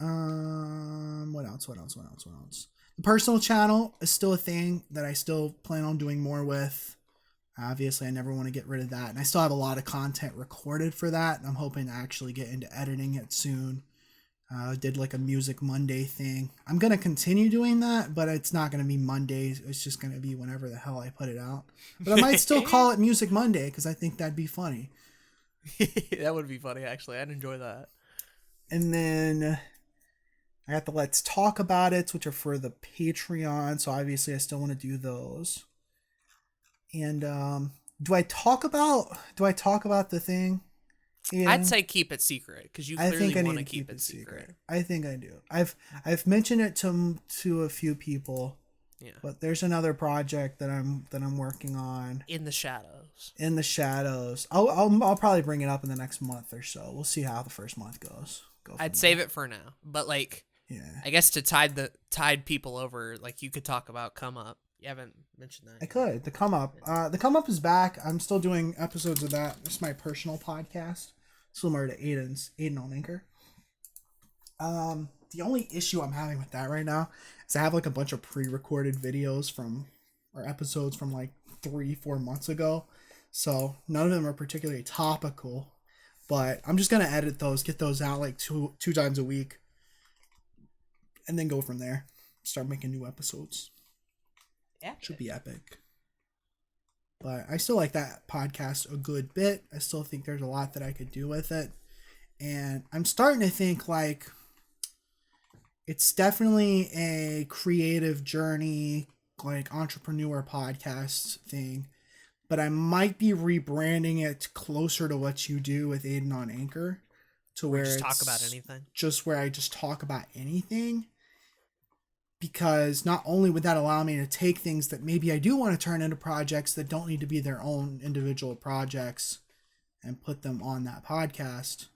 [SPEAKER 1] What else? The personal channel is still a thing that I still plan on doing more with. Obviously, I never want to get rid of that. And I still have a lot of content recorded for that. And I'm hoping to actually get into editing it soon. Did like a Music Monday thing. I'm going to continue doing that, but it's not going to be Mondays. It's just going to be whenever the hell I put it out. But I might still call it Music Monday because I think that'd be funny.
[SPEAKER 2] That would be funny, actually. I'd enjoy that.
[SPEAKER 1] And then I got the Let's Talk About It, which are for the Patreon. So obviously I still want to do those. And do I talk about the thing?
[SPEAKER 2] I'd say keep it secret, because you clearly want to keep it secret.
[SPEAKER 1] I think I do. I've mentioned it to a few people. Yeah. But there's another project that I'm working on
[SPEAKER 2] in the shadows.
[SPEAKER 1] I'll probably bring it up in the next month or so. We'll see how the first month goes.
[SPEAKER 2] I'd save it for now. But like, yeah, I guess to tide people over, like, you could talk about Come Up. You haven't mentioned that.
[SPEAKER 1] I could. The Come Up. The Come Up is back. I'm still doing episodes of that. It's my personal podcast, similar to Aden on Anchor. The only issue I'm having with that right now is I have like a bunch of pre-recorded videos or episodes from like 3-4 months ago. So none of them are particularly topical. But I'm just going to edit those, get those out like two times a week. And then go from there. Start making new episodes.
[SPEAKER 2] Epic.
[SPEAKER 1] Should be epic. But I still like that podcast a good bit. I still think there's a lot that I could do with it. And I'm starting to think like it's definitely a creative journey, like entrepreneur podcast thing. But I might be rebranding it closer to what you do with Aden on Anchor. To where
[SPEAKER 2] just
[SPEAKER 1] it's
[SPEAKER 2] talk about anything.
[SPEAKER 1] Just where I just talk about anything. Because not only would that allow me to take things that maybe I do want to turn into projects that don't need to be their own individual projects and put them on that podcast,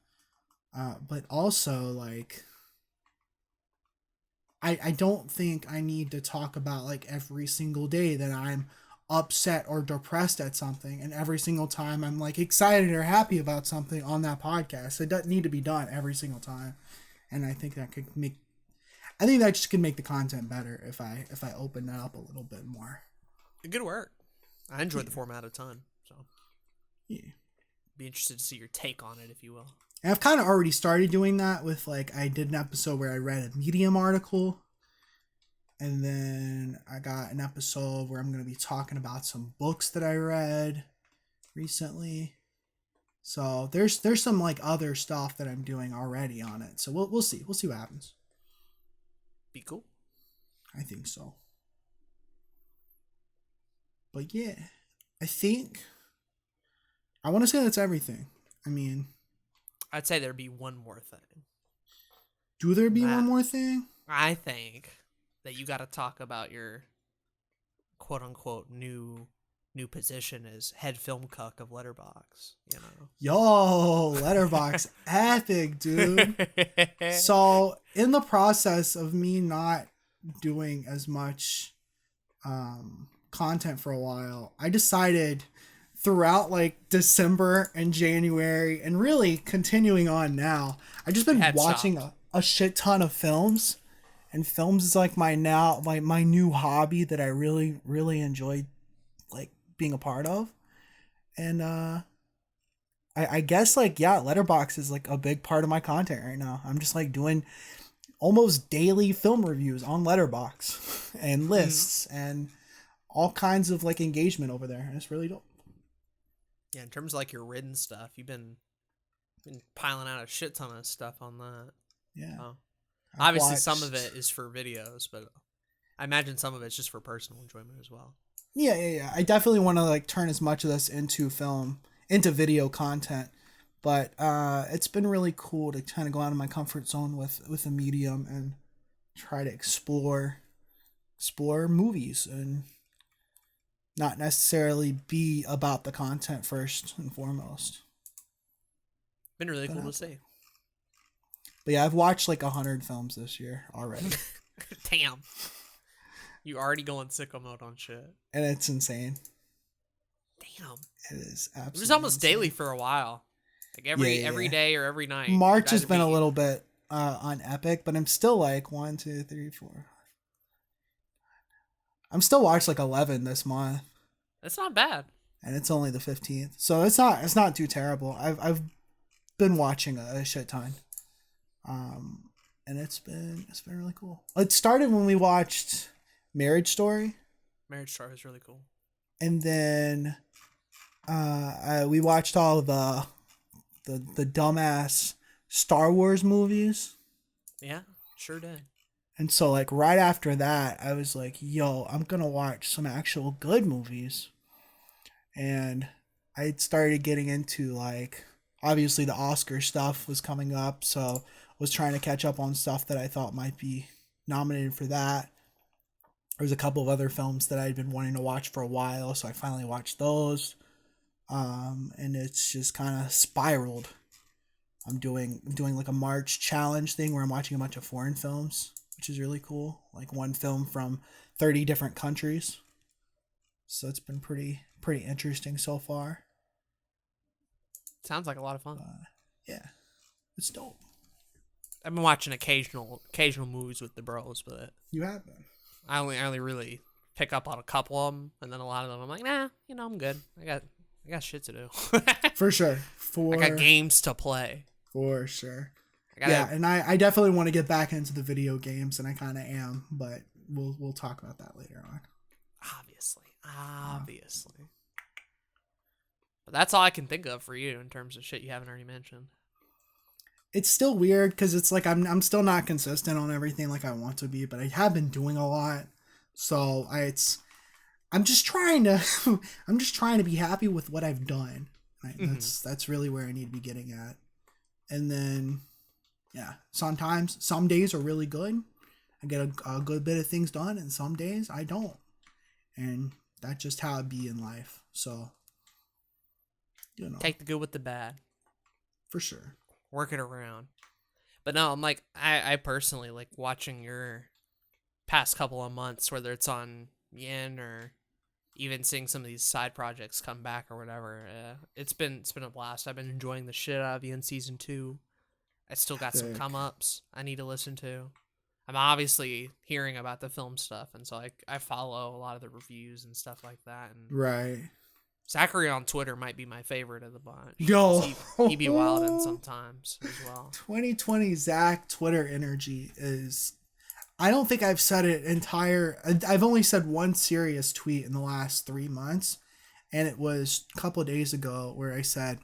[SPEAKER 1] but also like I don't think I need to talk about like every single day that I'm upset or depressed at something, and every single time I'm like excited or happy about something on that podcast. It doesn't need to be done every single time, and I think that just could make the content better if I open that up a little bit more.
[SPEAKER 2] Good work. I enjoyed the format a ton, so
[SPEAKER 1] yeah,
[SPEAKER 2] be interested to see your take on it, if you will.
[SPEAKER 1] And I've kind of already started doing that with like I did an episode where I read a Medium article, and then I got an episode where I'm going to be talking about some books that I read recently. So there's some like other stuff that I'm doing already on it. So we'll see what happens.
[SPEAKER 2] Be cool.
[SPEAKER 1] I think so. But yeah, I think I want to say that's everything. I mean,
[SPEAKER 2] I'd say there'd be one more thing.
[SPEAKER 1] Do there be one more thing?
[SPEAKER 2] I think that you got to talk about your quote unquote new position as head film cuck of Letterboxd, you know.
[SPEAKER 1] Yo, Letterboxd epic, dude. So, in the process of me not doing as much content for a while, I decided throughout like December and January and really continuing on now, I've just been watching a shit ton of films, and films is like my new hobby that I really, really enjoy like being a part of. And I guess like Letterboxd is like a big part of my content right now. I'm just like doing almost daily film reviews on Letterboxd and lists and all kinds of like engagement over there, and it's really dope.
[SPEAKER 2] Yeah, in terms of like your written stuff, you've been piling out a shit ton of stuff on that.
[SPEAKER 1] Yeah.
[SPEAKER 2] Obviously, some of it is for videos, but I imagine some of it's just for personal enjoyment as well.
[SPEAKER 1] Yeah. I definitely want to like turn as much of this into video content, but it's been really cool to kind of go out of my comfort zone with a medium and try to explore movies and not necessarily be about the content first and foremost.
[SPEAKER 2] Been really cool to see.
[SPEAKER 1] But yeah, I've watched like 100 films this year already.
[SPEAKER 2] Damn. You already going sicko mode on shit.
[SPEAKER 1] And it's insane.
[SPEAKER 2] Damn.
[SPEAKER 1] It is absolutely
[SPEAKER 2] It was almost
[SPEAKER 1] insane.
[SPEAKER 2] daily for a while. Like every day or every night.
[SPEAKER 1] March has been a little bit on Epic, but I'm still like 1, 2, 3, 4. I'm still watched like 11 this month.
[SPEAKER 2] That's not bad.
[SPEAKER 1] And it's only the 15th. So it's not too terrible. I've been watching a shit ton. And it's been really cool. It started when we watched Marriage Story.
[SPEAKER 2] Marriage Story was really cool.
[SPEAKER 1] And then we watched all the dumbass Star Wars movies.
[SPEAKER 2] Yeah, sure did.
[SPEAKER 1] And so like right after that, I was like, yo, I'm going to watch some actual good movies. And I started getting into like, obviously the Oscar stuff was coming up. So was trying to catch up on stuff that I thought might be nominated for that. There was a couple of other films that I'd been wanting to watch for a while, so I finally watched those. And it's just kind of spiraled. I'm doing like a March challenge thing where I'm watching a bunch of foreign films, which is really cool. Like one film from 30 different countries. So it's been pretty interesting so far.
[SPEAKER 2] Sounds like a lot of fun.
[SPEAKER 1] Yeah, it's dope.
[SPEAKER 2] I've been watching occasional movies with the bros, but
[SPEAKER 1] you have been.
[SPEAKER 2] I only really pick up on a couple of them, and then a lot of them I'm like, nah, I'm good. I got shit to do.
[SPEAKER 1] For sure.
[SPEAKER 2] I got games to play.
[SPEAKER 1] For sure. And I definitely want to get back into the video games, and I kind of am, but we'll talk about that later on.
[SPEAKER 2] Obviously. But that's all I can think of for you in terms of shit you haven't already mentioned.
[SPEAKER 1] It's still weird because it's like I'm still not consistent on everything like I want to be, but I have been doing a lot. So I'm just trying to be happy with what I've done. Right? That's really where I need to be getting at. And then sometimes some days are really good. I get a good bit of things done, and some days I don't. And that's just how it be in life. So
[SPEAKER 2] take the good with the bad.
[SPEAKER 1] For sure.
[SPEAKER 2] Work it around. But no, I'm like, I personally like watching your past couple of months, whether it's on Yin or even seeing some of these side projects come back or whatever. It's been a blast. I've been enjoying the shit out of Yin season 2. I still got some come ups I need to listen to. I'm obviously hearing about the film stuff, and so I follow a lot of the reviews and stuff like that. And
[SPEAKER 1] right.
[SPEAKER 2] Zachary on Twitter might be my favorite of the bunch.
[SPEAKER 1] Yo,
[SPEAKER 2] he be wildin' sometimes as well.
[SPEAKER 1] 2020 Zach Twitter energy is. I don't think I've said it I've only said one serious tweet in the last 3 months, and it was a couple of days ago where I said,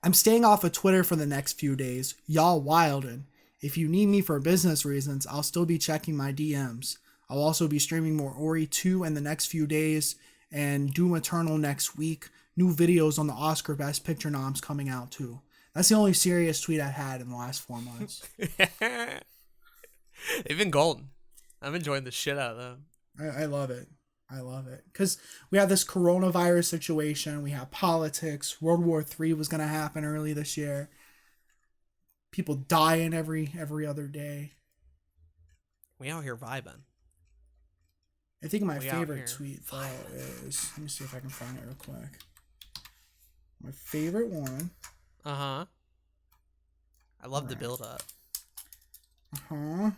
[SPEAKER 1] "I'm staying off of Twitter for the next few days. Y'all wildin'. If you need me for business reasons, I'll still be checking my DMs. I'll also be streaming more Ori 2 in the next few days, and Doom Eternal next week. New videos on the Oscar Best Picture noms coming out too." That's the only serious tweet I've had in the last 4 months.
[SPEAKER 2] They've been golden. I'm enjoying the shit out of them.
[SPEAKER 1] I love it. I love it. Because we have this coronavirus situation. We have politics. World War III was going to happen early this year. People dying every other day.
[SPEAKER 2] We out here vibing.
[SPEAKER 1] I think my favorite tweet, though, is... Let me see if I can find it real quick. My favorite one...
[SPEAKER 2] Uh-huh. I love the build-up.
[SPEAKER 1] Uh-huh.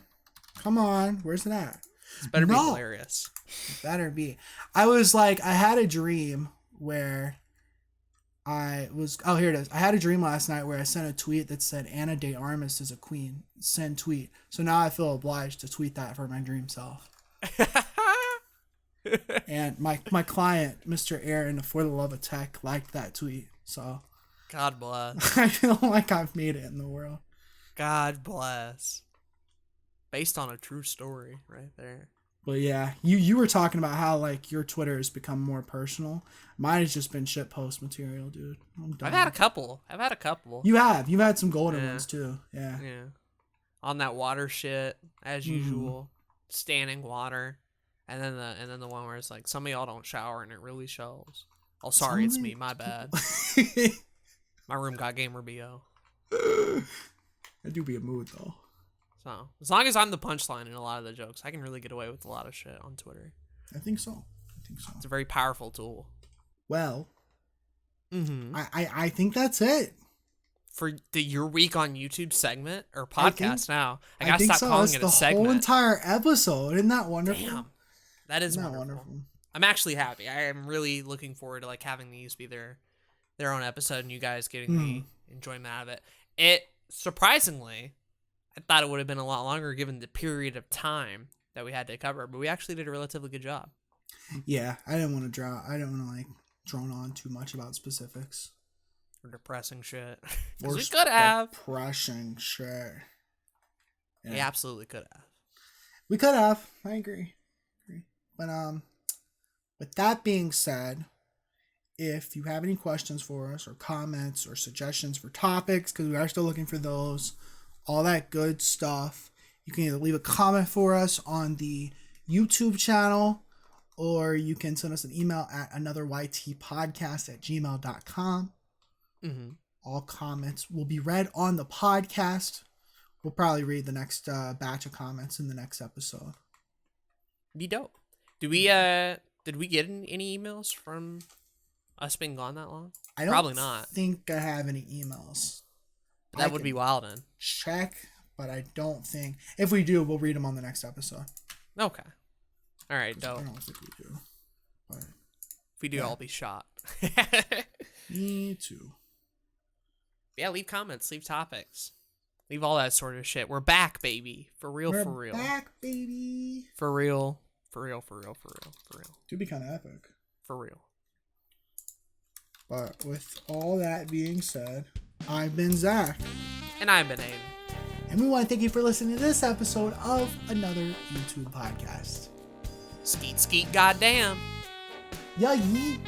[SPEAKER 1] Come on. Where's it at?
[SPEAKER 2] This better be hilarious.
[SPEAKER 1] It better be. I was like... I had a dream where... Oh, here it is. I had a dream last night where I sent a tweet that said Ana de Armas is a queen. Send tweet. So now I feel obliged to tweet that for my dream self. And my client, Mr. Aaron, For the Love of Tech, liked that tweet. So
[SPEAKER 2] God bless.
[SPEAKER 1] I feel like I've made it in the world.
[SPEAKER 2] God bless. Based on a true story right there.
[SPEAKER 1] But yeah, you were talking about how like your Twitter has become more personal. Mine has just been shit post material, dude.
[SPEAKER 2] I've had a couple.
[SPEAKER 1] You have. You've had some golden ones too. Yeah.
[SPEAKER 2] Yeah. On that water shit, as usual. Standing water. And then the one where it's like, some of y'all don't shower and it really shows. Oh, sorry, it's me. My bad. My room got gamer BO.
[SPEAKER 1] I do be a mood though.
[SPEAKER 2] So, as long as I'm the punchline in a lot of the jokes, I can really get away with a lot of shit on Twitter.
[SPEAKER 1] I think so.
[SPEAKER 2] It's a very powerful tool.
[SPEAKER 1] Well, I think that's it.
[SPEAKER 2] For your week on YouTube segment or podcast now. I gotta stop calling it a segment.
[SPEAKER 1] The whole entire episode. Isn't that wonderful?
[SPEAKER 2] Damn. That is wonderful. I'm actually happy. I am really looking forward to like having these be their own episode and you guys getting the enjoyment out of it. It surprisingly, I thought it would have been a lot longer given the period of time that we had to cover, but we actually did a relatively good job. Yeah, I didn't want to like drone on too much about specifics or depressing shit. Or we could have depressing shit. Yeah. We absolutely could have. We could have. I agree. But with that being said, if you have any questions for us or comments or suggestions for topics, because we are still looking for those, all that good stuff, you can either leave a comment for us on the YouTube channel or you can send us an email at anotherytpodcast@gmail.com. All comments will be read on the podcast. We'll probably read the next batch of comments in the next episode. Be dope. Did we get any emails from us being gone that long? I don't probably not think I have any emails. That would be wild then. Check, but I don't think. If we do, we'll read them on the next episode. Okay. All right,
[SPEAKER 1] I
[SPEAKER 2] dope.
[SPEAKER 1] don't think we do. But
[SPEAKER 2] If we do,
[SPEAKER 1] yeah.
[SPEAKER 2] I'll be shot.
[SPEAKER 1] me too.
[SPEAKER 2] Yeah, leave comments, leave topics, leave all that sort of shit. We're back, baby. For real,
[SPEAKER 1] We're
[SPEAKER 2] for real.
[SPEAKER 1] back, baby.
[SPEAKER 2] For real. For real, for real, for real, for real.
[SPEAKER 1] It'd be kind of epic.
[SPEAKER 2] For real.
[SPEAKER 1] But with all that being said, I've been Zach.
[SPEAKER 2] And I've been Aden.
[SPEAKER 1] And we want to thank you for listening to this episode of another YouTube podcast.
[SPEAKER 2] Skeet, skeet, goddamn.
[SPEAKER 1] Yeah, yeet.